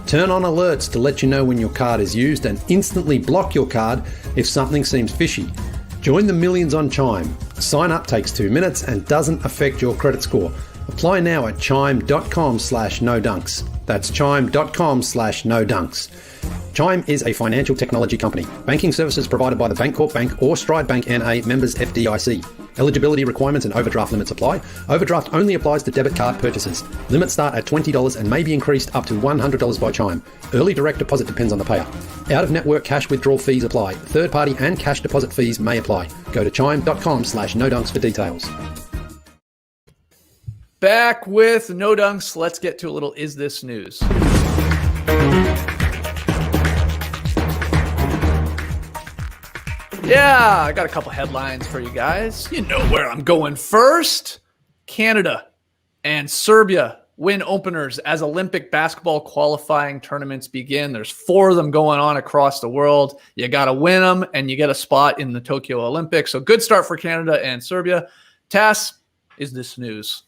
Turn on alerts to let you know when your card is used and instantly block your card if something seems fishy. Join the millions on Chime. Sign up takes 2 minutes and doesn't affect your credit score. Apply now at chime.com/no-dunks. That's chime.com/no-dunks. Chime is a financial technology company. Banking services provided by the Bancorp Bank or Stride Bank NA, members FDIC. Eligibility requirements and overdraft limits apply. Overdraft only applies to debit card purchases. Limits start at $20 and may be increased up to $100 by Chime. Early direct deposit depends on the payer. Out-of-network cash withdrawal fees apply. Third-party and cash deposit fees may apply. Go to chime.com/no-dunks for details. Back with No Dunks. Let's get to a little Is This News. Yeah, I got a couple headlines for you guys. You know where I'm going first. Canada and Serbia win openers as Olympic basketball qualifying tournaments begin. There's 4 of them going on across the world. You got to win them, and you get a spot in the Tokyo Olympics. So good start for Canada and Serbia. Tass, Is This News?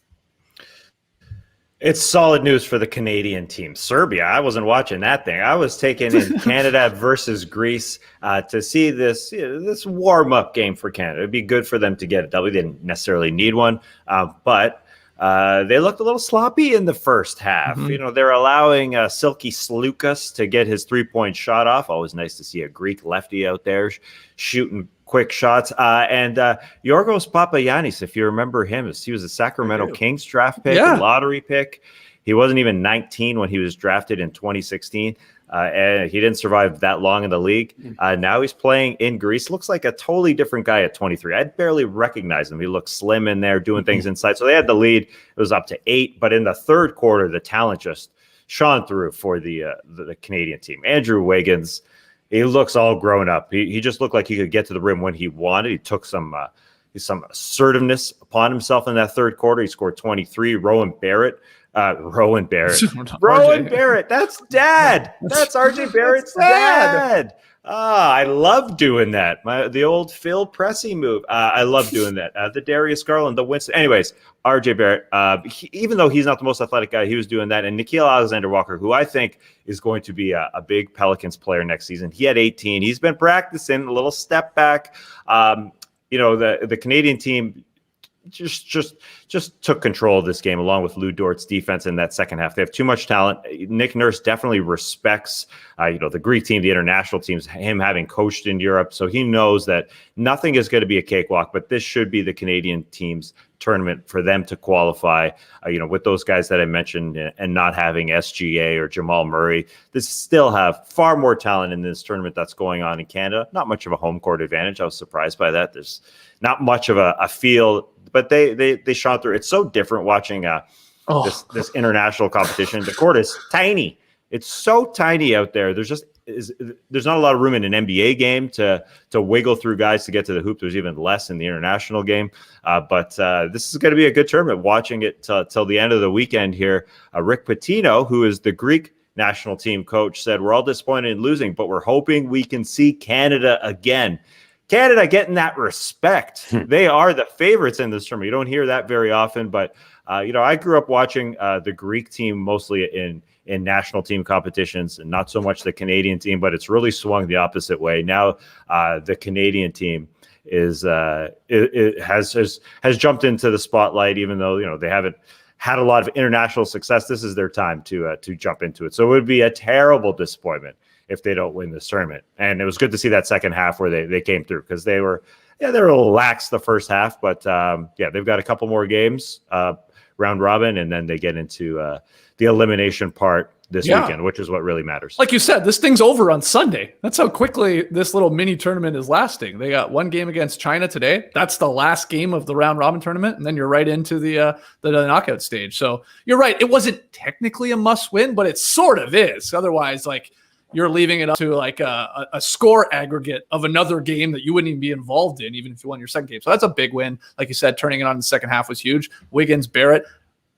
It's solid news for the Canadian team. Serbia, I wasn't watching that thing. I was taking in Canada versus Greece to see this this warm-up game for Canada. It'd be good for them to get a W. They didn't necessarily need one, but they looked a little sloppy in the first half. Mm-hmm. They're allowing Silky Slukas to get his three-point shot off. Always nice to see a Greek lefty out there shooting quick shots. And Yorgos Papagiannis, if you remember him, he was a Sacramento Kings draft pick, a lottery pick. He wasn't even 19 when he was drafted in 2016. And he didn't survive that long in the league. Now he's playing in Greece. Looks like a totally different guy at 23. I'd barely recognize him. He looked slim in there doing things inside. So they had the lead. It was up to 8. But in the third quarter, the talent just shone through for the Canadian team. Andrew Wiggins, he looks all grown up. He just looked like he could get to the rim when he wanted. He took some assertiveness upon himself in that third quarter. He scored 23. Rowan Barrett. That's dad. That's RJ Barrett's dad. I love doing that. The old Phil Pressey move. I love doing that. The Darius Garland, the Winston. Anyways, RJ Barrett, even though he's not the most athletic guy, he was doing that. And Nickeil Alexander-Walker, who I think is going to be a big Pelicans player next season. He had 18. He's been practicing a little step back. The Canadian team just took control of this game along with Lou Dort's defense in that second half. They have too much talent. Nick Nurse definitely respects, the Greek team, the international teams, him having coached in Europe. So he knows that nothing is going to be a cakewalk, but this should be the Canadian team's tournament for them to qualify, with those guys that I mentioned and not having SGA or Jamal Murray. They still have far more talent in this tournament that's going on in Canada. Not much of a home court advantage. I was surprised by that. There's not much of a field, but they shot through. It's so different watching this international competition. The court is tiny. It's so tiny out there. There's not a lot of room in an NBA game to wiggle through guys to get to the hoop. There's even less in the international game. But this is going to be a good tournament. Watching it till the end of the weekend here. Rick Pitino, who is the Greek national team coach, said, "We're all disappointed in losing, but we're hoping we can see Canada again." Canada getting that respect. They are the favorites in this tournament. You don't hear that very often, but I grew up watching the Greek team mostly in national team competitions and not so much the Canadian team, but it's really swung the opposite way. Now the Canadian team has jumped into the spotlight, even though they haven't had a lot of international success. This is their time to jump into it. So it would be a terrible disappointment if they don't win this tournament. And it was good to see that second half where they came through, because they were a little lax the first half, but they've got a couple more games round robin, and then they get into the elimination part this weekend, which is what really matters. Like you said, this thing's over on Sunday. That's how quickly this little mini tournament is lasting. They got one game against China today. That's the last game of the round robin tournament, and then you're right into the knockout stage. So you're right. It wasn't technically a must win, but it sort of is. Otherwise, you're leaving it up to a score aggregate of another game that you wouldn't even be involved in, even if you won your second game. So that's a big win. Like you said, turning it on in the second half was huge. Wiggins, Barrett,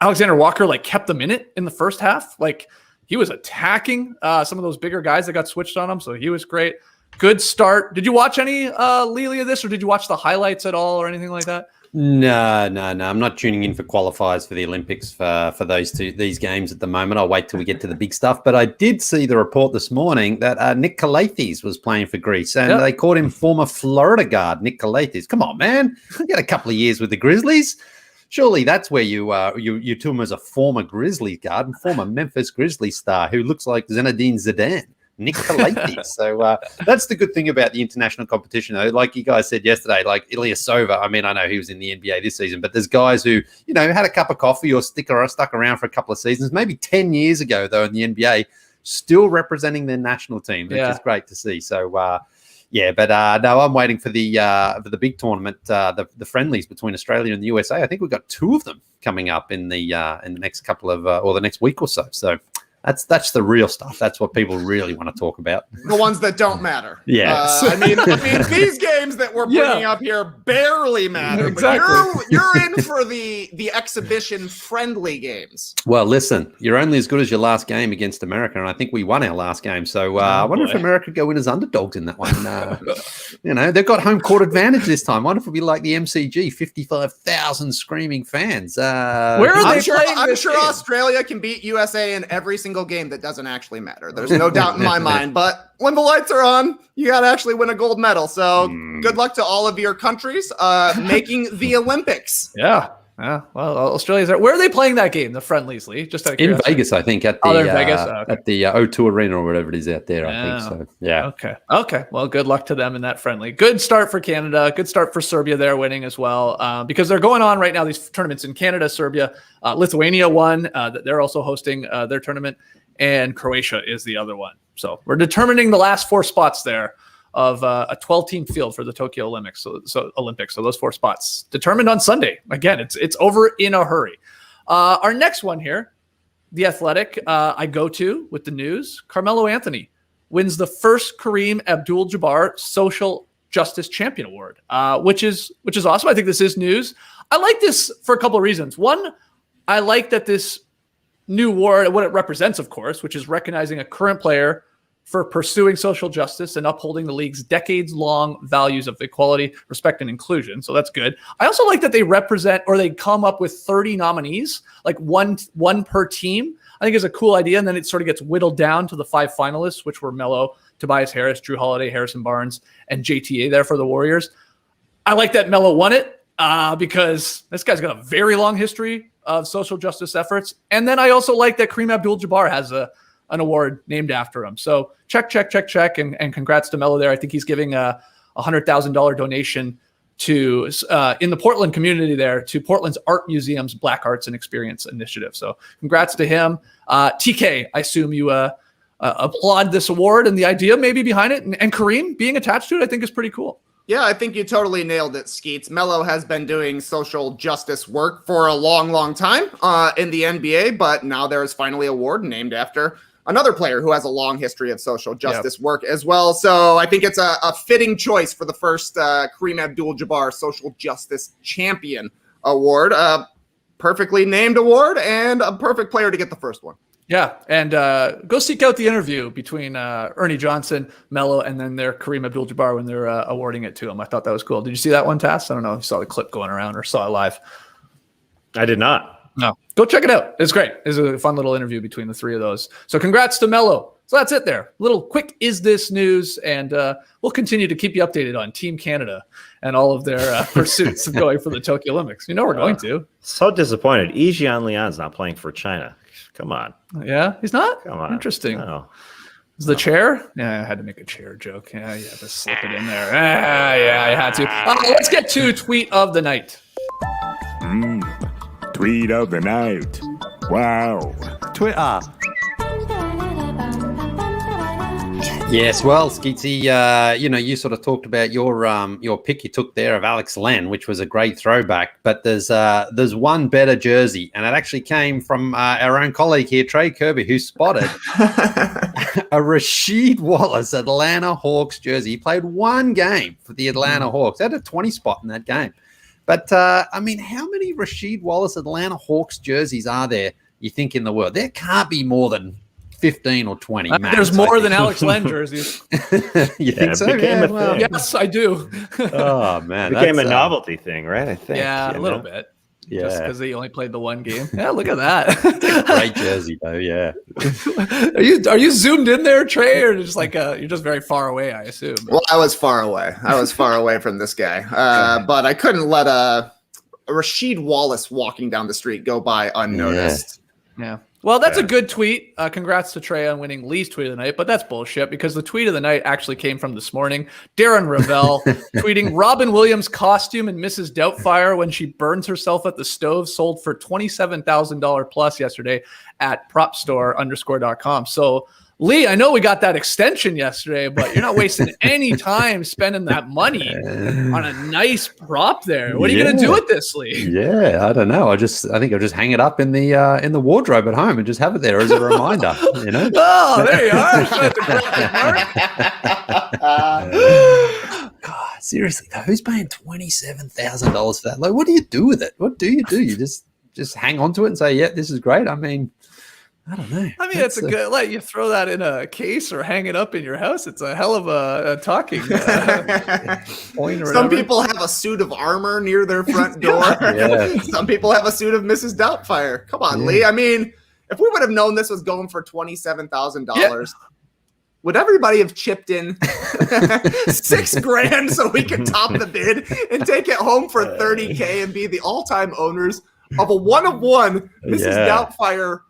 Alexander Walker kept them in it in the first half. He was attacking some of those bigger guys that got switched on him. So he was great. Good start. Did you watch any Lily of this, or did you watch the highlights at all or anything like that? No. I'm not tuning in for qualifiers for the Olympics for these games at the moment. I'll wait till we get to the big stuff. But I did see the report this morning that Nick Kalathis was playing for Greece, and they called him former Florida guard Nick Kalathis. Come on, man! You had a couple of years with the Grizzlies. Surely that's where you to him as a former Grizzlies guard and former Memphis Grizzlies star who looks like Zinedine Zidane. Nick Kalathis. So that's the good thing about the international competition, though. Like you guys said yesterday, like Ilyasova, I know he was in the NBA this season, but there's guys who, had a cup of coffee or stuck around for a couple of seasons, maybe 10 years ago, though, in the NBA, still representing their national team, which is great to see. So, but no, I'm waiting for the big tournament, the friendlies between Australia and the USA. I think we've got 2 of them coming up in the next couple of or the next week or so. So That's the real stuff. That's what people really want to talk about. The ones that don't matter. Yes. I mean, these games that we're bringing up here barely matter. Exactly. But you're in for the exhibition friendly games. Well, listen, you're only as good as your last game against America, and I think we won our last game. So I wonder if America go in as underdogs in that one. They've got home court advantage this time. I wonder if it'll be like the MCG, 55,000 screaming fans. Where are they playing I'm this sure game? Australia can beat USA in every single game that doesn't actually matter. There's no doubt in my mind. But when the lights are on, you got to actually win a gold medal. So good luck to all of your countries making the Olympics. Yeah. Yeah. Well, Australia's there. Where are they playing that game? The friendlies, Lee? Just out of In curiosity. Vegas, I think, at the they're in Vegas? Oh, okay. at the O2 Arena or whatever it is out there. I think so. Yeah. Okay. Well, good luck to them in that friendly. Good start for Canada. Good start for Serbia. They're winning as well because they're going on right now. These tournaments in Canada, Serbia, Lithuania won. They're also hosting their tournament, and Croatia is the other one. So we're determining the last 4 spots there of a 12-team field for the Tokyo Olympics. So Olympics. So those 4 spots determined on Sunday. Again, it's over in a hurry. Our next one here, The Athletic, I go to with the news. Carmelo Anthony wins the first Kareem Abdul-Jabbar Social Justice Champion Award, which is awesome. I think this is news. I like this for a couple of reasons. One, I like that this new award, what it represents, of course, which is recognizing a current player for pursuing social justice and upholding the league's decades-long values of equality, respect, and inclusion. So that's good. I also like that they represent, or they come up with 30 nominees, like one per team. I think is a cool idea. And then it sort of gets whittled down to the 5 finalists, which were Melo, Tobias Harris, Drew Holiday, Harrison Barnes, and JTA there for the Warriors. I like that Melo won it because this guy's got a very long history of social justice efforts. And then I also like that Kareem Abdul-Jabbar has an award named after him. So check. And congrats to Melo there. I think he's giving a $100,000 donation to in the Portland community there to Portland's Art Museum's Black Arts and Experience Initiative. So congrats to him. TK, I assume you applaud this award and the idea maybe behind it. And Kareem being attached to it, I think is pretty cool. Yeah, I think you totally nailed it, Skeets. Melo has been doing social justice work for a long, long time in the NBA, but now there is finally a award named after another player who has a long history of social justice work as well. So I think it's a fitting choice for the first Kareem Abdul-Jabbar Social Justice Champion Award. Perfectly named award and a perfect player to get the first one. Yeah, and go seek out the interview between Ernie Johnson, Melo, and then their Kareem Abdul-Jabbar when they're awarding it to him. I thought that was cool. Did you see that one, Tass? I don't know if you saw the clip going around or saw it live. I did not. No. Go check it out. It's great. It's a fun little interview between the 3 of those. So congrats to Melo. So that's it there. Little quick is this news, and we'll continue to keep you updated on Team Canada and all of their pursuits of going for the Tokyo Olympics. You know we're going to. So disappointed. Yijian Lian's not playing for China. Come on. Yeah, he's not? Come on. Interesting. No. Is the chair? Yeah, I had to make a chair joke. Yeah, you had to slip it in there. Yeah, I had to. Let's get to tweet of the night. Tweet of the night. Wow. Twitter. Yes, well, Skeetsy, you sort of talked about your pick you took there of Alex Len, which was a great throwback. But there's one better jersey, and it actually came from our own colleague here, Trey Kirby, who spotted a Rasheed Wallace Atlanta Hawks jersey. He played one game for the Atlanta Hawks. They had a 20 spot in that game. But, I mean, how many Rasheed Wallace Atlanta Hawks jerseys are there, you think, in the world? There can't be more than 15 or 20. Max, there's more than Alex Len jerseys. You think so? Became a thing. Yes, I do. Oh, man. It became a novelty thing, right? I think. Yeah, a little bit. Yeah. Just because they only played the one game. Yeah, look at that. Great jersey, though, yeah. Are you zoomed in there, Trey, or just like you're just very far away, I assume? Well, I was far away. From this guy. But I couldn't let a Rasheed Wallace walking down the street go by unnoticed. Yeah. Well, that's a good tweet. Congrats to Trey on winning Lee's tweet of the night, but that's bullshit because the tweet of the night actually came from this morning. Darren Ravel tweeting Robin Williams' costume in Mrs. Doubtfire when she burns herself at the stove sold for $27,000 plus yesterday at propstore_.com. So Lee, I know we got that extension yesterday, but you're not wasting any time spending that money on a nice prop there. What are you going to do with this, Lee? Yeah, I don't know. I think I'll just hang it up in the wardrobe at home and just have it there as a reminder. You know. Oh, there you are. God, seriously though, who's paying $27,000 for that? Like, what do you do with it? What do? You just hang on to it and say, "Yeah, this is great." I mean, I don't know. I mean, it's a good, like, you throw that in a case or hang it up in your house. It's a hell of a talking point. Or Some people have a suit of armor near their front door. Yeah. Some people have a suit of Mrs. Doubtfire. Come on, Lee. I mean, if we would have known this was going for $27,000, would everybody have chipped in $6,000 so we could top the bid and take it home for $30,000 and be the all-time owners of a one-of-one Mrs. Doubtfire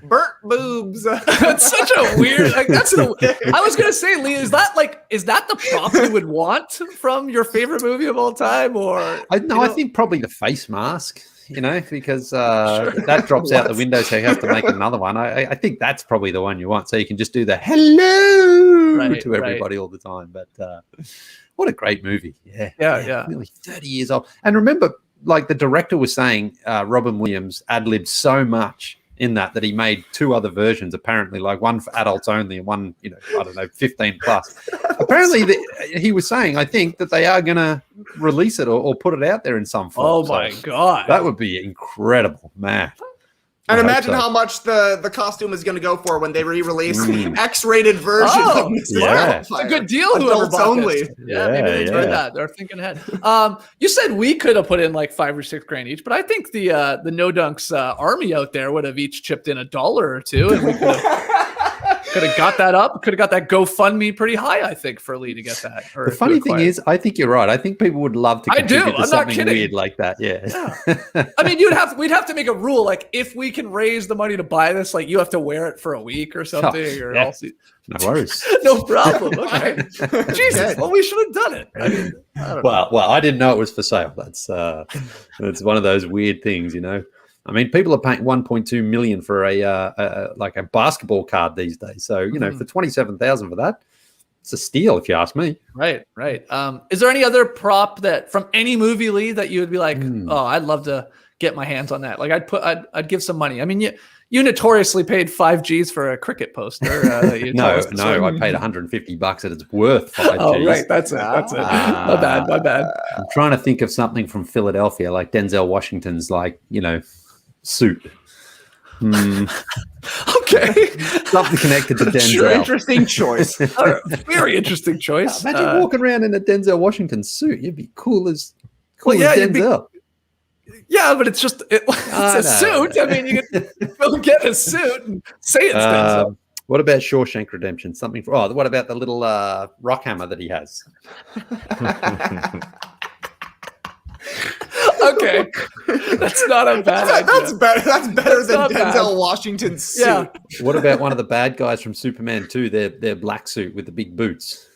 burnt boobs? That's such a weird. Like, I was gonna say, Lee, is that the prop you would want from your favorite movie of all time? Or I think probably the face mask. You know, because that drops out the window, so you have to make another one. I think that's probably the one you want, so you can just do the hello to everybody all the time. But what a great movie! Yeah. Nearly 30 years old, and remember, like the director was saying, Robin Williams ad-libbed so much in that he made 2 other versions, apparently, like one for adults only and one, 15 plus. Apparently, he was saying, I think, that they are going to release it or put it out there in some form. Oh, my God. That would be incredible, man. And imagine how much the costume is going to go for when they re-release X-rated version of Mrs. Doubtfire. It's a good deal. Whoever bought only. This. Maybe they tried that. They're thinking ahead. You said we could have put in like $5,000 or $6,000 each, but I think the No Dunks army out there would have each chipped in $1 or $2, and we could have got that up. Could have got that GoFundMe pretty high, I think, for Lee to get that. The funny thing is, I think you're right. I think people would love to contribute to something weird like that. Yeah. I mean, we'd have to make a rule, like, if we can raise the money to buy this, like, you have to wear it for a week or something. No worries. No problem. Okay. Jesus. Well, we should have done it. I mean, I don't know. Well, I didn't know it was for sale. That's one of those weird things, you know. I mean, people are paying $1.2 million for a basketball card these days. So, for $27,000 for that, it's a steal if you ask me. Right. Is there any other prop that from any movie, Lee, that you would be like, oh, I'd love to get my hands on that? Like, I'd give some money. I mean, you notoriously paid $5,000 for a cricket poster. No, I paid $150 and it's worth $5,000. Oh, right. That's it. My bad. I'm trying to think of something from Philadelphia, like Denzel Washington's, suit. Okay. Something connected to Denzel. Sure, interesting choice. Very interesting choice. Imagine walking around in a Denzel Washington suit. You'd be cool as Denzel. Yeah, but it's just it's a suit. I mean, you can go get a suit and say it's Denzel. What about Shawshank Redemption? What about the little rock hammer that he has? Okay, that's not a bad idea. That's better than Denzel Washington's suit. Yeah. What about one of the bad guys from Superman 2? Their black suit with the big boots.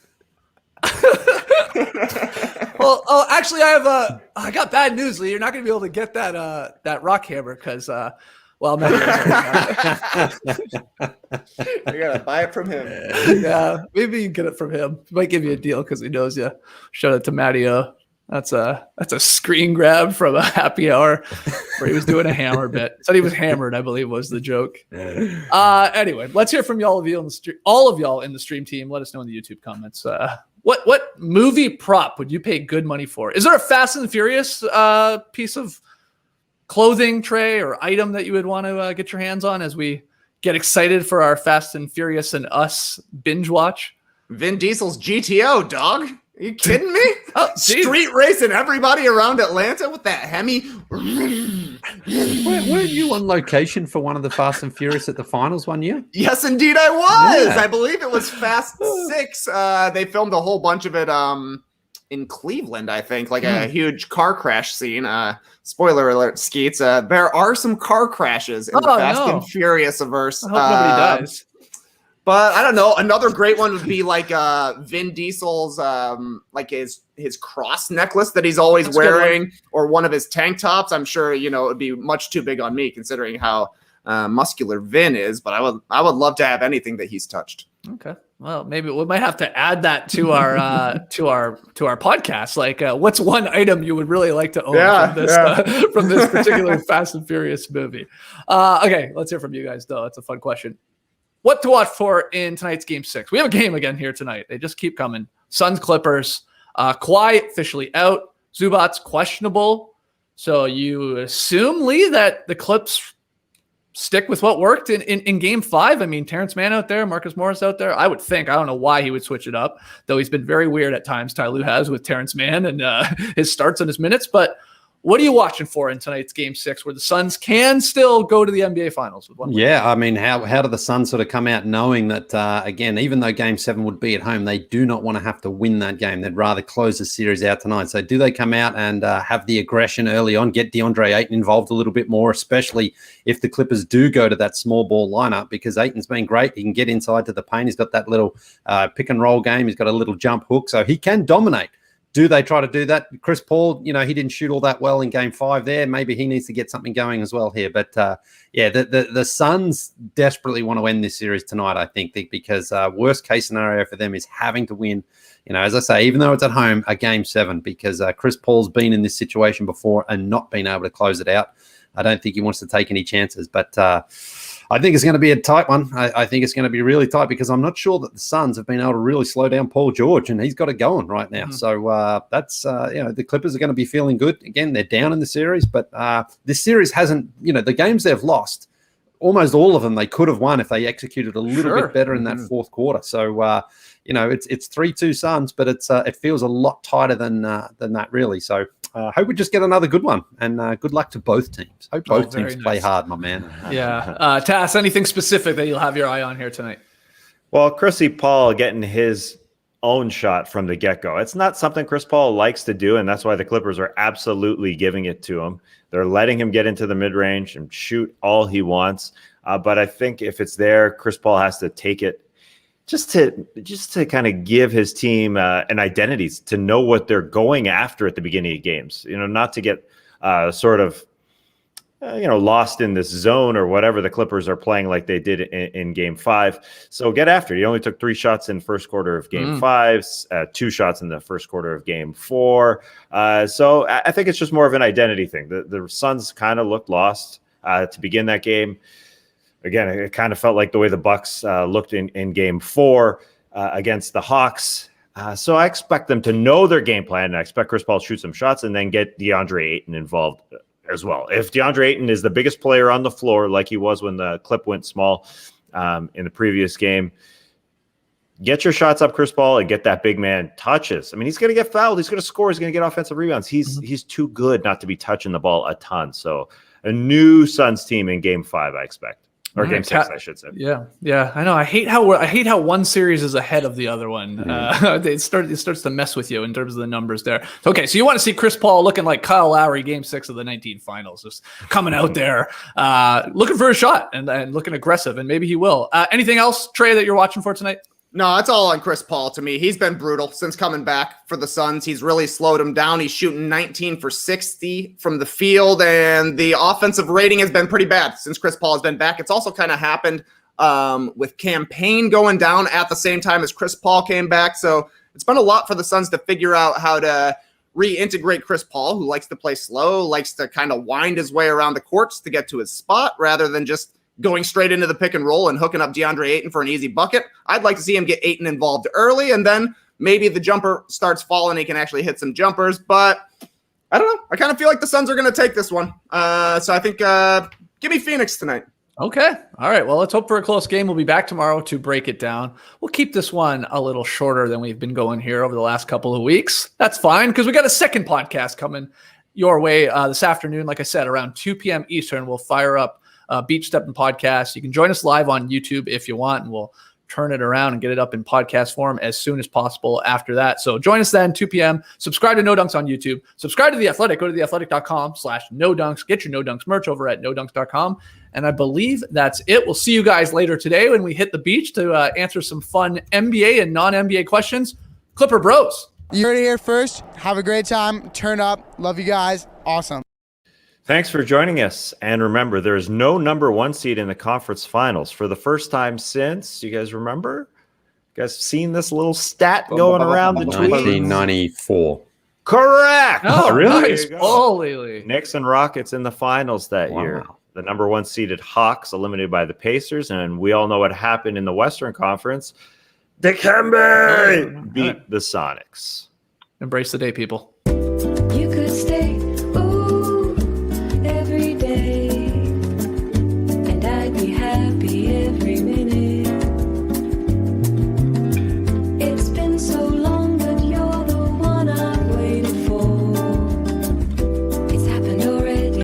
Well, actually, I got bad news, Lee. You're not going to be able to get that rock hammer because, maybe you gotta buy it from him. Yeah, maybe you can get it from him. He might give you a deal because he knows you. Shout out to Matty O. That's a screen grab from a happy hour where he was doing a hammer bit. Said he was hammered, I believe, was the joke. Anyway, let's hear from all of y'all in the stream team. Let us know in the YouTube comments. What movie prop would you pay good money for? Is there a Fast and Furious piece of clothing, Trae, or item that you would want to get your hands on as we get excited for our Fast and Furious and Us binge watch? Vin Diesel's GTO, dog. Are you kidding me? Street racing everybody around Atlanta with that Hemi. Weren't you on location for one of the Fast and Furious at the finals one year? Yes, indeed, I was. Yeah. I believe it was Fast 6. They filmed a whole bunch of it in Cleveland, I think, like a huge car crash scene. Spoiler alert, Skeets. There are some car crashes in the Fast and Furious averse. I hope nobody dies. But I don't know. Another great one would be like Vin Diesel's his cross necklace that he's always wearing, or one of his tank tops. I'm sure it would be much too big on me considering how muscular Vin is, but I would love to have anything that he's touched. Okay. Well, maybe we might have to add that to our to our podcast. Like, what's one item you would really like to own from this particular Fast and Furious movie? Okay, let's hear from you guys, though. It's a fun question. What to watch for in tonight's Game 6? We have a game again here tonight. They just keep coming. Suns Clippers. Kawhi officially out. Zubac's questionable. So you assume, Lee, that the Clips stick with what worked in Game 5. I mean, Terrence Mann out there, Marcus Morris out there. I would think. I don't know why he would switch it up, though he's been very weird at times, Ty Lue has, with Terrence Mann and his starts and his minutes. But what are you watching for in tonight's Game 6 where the Suns can still go to the NBA Finals with one win? Yeah, I mean, how do the Suns sort of come out knowing that, again, even though Game 7 would be at home, they do not want to have to win that game. They'd rather close the series out tonight. So do they come out and have the aggression early on, get DeAndre Ayton involved a little bit more, especially if the Clippers do go to that small ball lineup, because Ayton's been great. He can get inside to the paint. He's got that little pick and roll game. He's got a little jump hook, so he can dominate. Do they try to do that? Chris Paul, he didn't shoot all that well in Game 5 there. Maybe he needs to get something going as well here. But, the Suns desperately want to win this series tonight, I think, because worst case scenario for them is having to win, as I say, even though it's at home, a Game 7, because Chris Paul's been in this situation before and not been able to close it out. I don't think he wants to take any chances. But I think it's going to be a tight one. I think it's going to be really tight because I'm not sure that the Suns have been able to really slow down Paul George, and he's got it going right now. Mm-hmm. So that's, the Clippers are going to be feeling good. Again, they're down in the series, but this series hasn't, the games they've lost, almost all of them they could have won if they executed a little bit better in that fourth quarter. So, it's 3-2 Suns, but it feels a lot tighter than that, really. So hope we just get another good one, and good luck to both teams. Hope both teams play hard, my man. Yeah. Tass, anything specific that you'll have your eye on here tonight? Well, Chrissy Paul getting his own shot from the get-go. It's not something Chris Paul likes to do, and that's why the Clippers are absolutely giving it to him. They're letting him get into the mid-range and shoot all he wants. But I think if it's there, Chris Paul has to take it just to kind of give his team an identity, to know what they're going after at the beginning of games, not to get lost in this zone or whatever the Clippers are playing like they did in Game 5. So get after it. He only took 3 shots in first quarter of Game 5, 2 shots in the first quarter of Game 4. So I think it's just more of an identity thing. The Suns kind of looked lost to begin that game. Again, it kind of felt like the way the Bucks looked in Game 4 against the Hawks. So I expect them to know their game plan, and I expect Chris Paul to shoot some shots and then get DeAndre Ayton involved as well. If DeAndre Ayton is the biggest player on the floor, like he was when the clip went small in the previous game, get your shots up, Chris Paul, and get that big man touches. I mean, he's going to get fouled. He's going to score. He's going to get offensive rebounds. He's too good not to be touching the ball a ton. So a new Suns team in Game 5, I expect. Or Game 6, I should say. Yeah, I know. I hate how one series is ahead of the other one. It starts to mess with you in terms of the numbers there. Okay, so you want to see Chris Paul looking like Kyle Lowry, Game 6 of the 19 Finals, just coming out there, looking for a shot and looking aggressive, and maybe he will. Anything else, Trae, that you're watching for tonight? No, it's all on Chris Paul to me. He's been brutal since coming back for the Suns. He's really slowed him down. He's shooting 19 for 60 from the field, and the offensive rating has been pretty bad since Chris Paul has been back. It's also kind of happened with campaign going down at the same time as Chris Paul came back. So it's been a lot for the Suns to figure out how to reintegrate Chris Paul, who likes to play slow, likes to kind of wind his way around the courts to get to his spot rather than just going straight into the pick and roll and hooking up DeAndre Ayton for an easy bucket. I'd like to see him get Ayton involved early, and then maybe the jumper starts falling. He can actually hit some jumpers, but I don't know. I kind of feel like the Suns are going to take this one. So I think give me Phoenix tonight. Okay. All right. Well, let's hope for a close game. We'll be back tomorrow to break it down. We'll keep this one a little shorter than we've been going here over the last couple of weeks. That's fine because we got a second podcast coming your way this afternoon. Like I said, around 2 p.m. Eastern, we'll fire up Beach Stepping Podcast. You can join us live on YouTube if you want, and we'll turn it around and get it up in podcast form as soon as possible after that. So join us then, 2 p.m. Subscribe to No Dunks on YouTube. Subscribe to The Athletic. Go to theathletic.com/No Dunks. Get your No Dunks merch over at nodunks.com. And I believe that's it. We'll see you guys later today when we hit the beach to answer some fun NBA and non-NBA questions. Clipper Bros. You heard it here first. Have a great time. Turn up. Love you guys. Awesome. Thanks for joining us. And remember, there is no number 1 seed in the conference finals for the first time since, you guys remember? You guys seen this little stat going around the tweets? 1994. Correct. Oh, really? nice. Oh, Lily. Knicks and Rockets in the finals that year. The number 1 seeded Hawks eliminated by the Pacers. And we all know what happened in the Western Conference. Dikembe beat the Sonics. Embrace the day, people.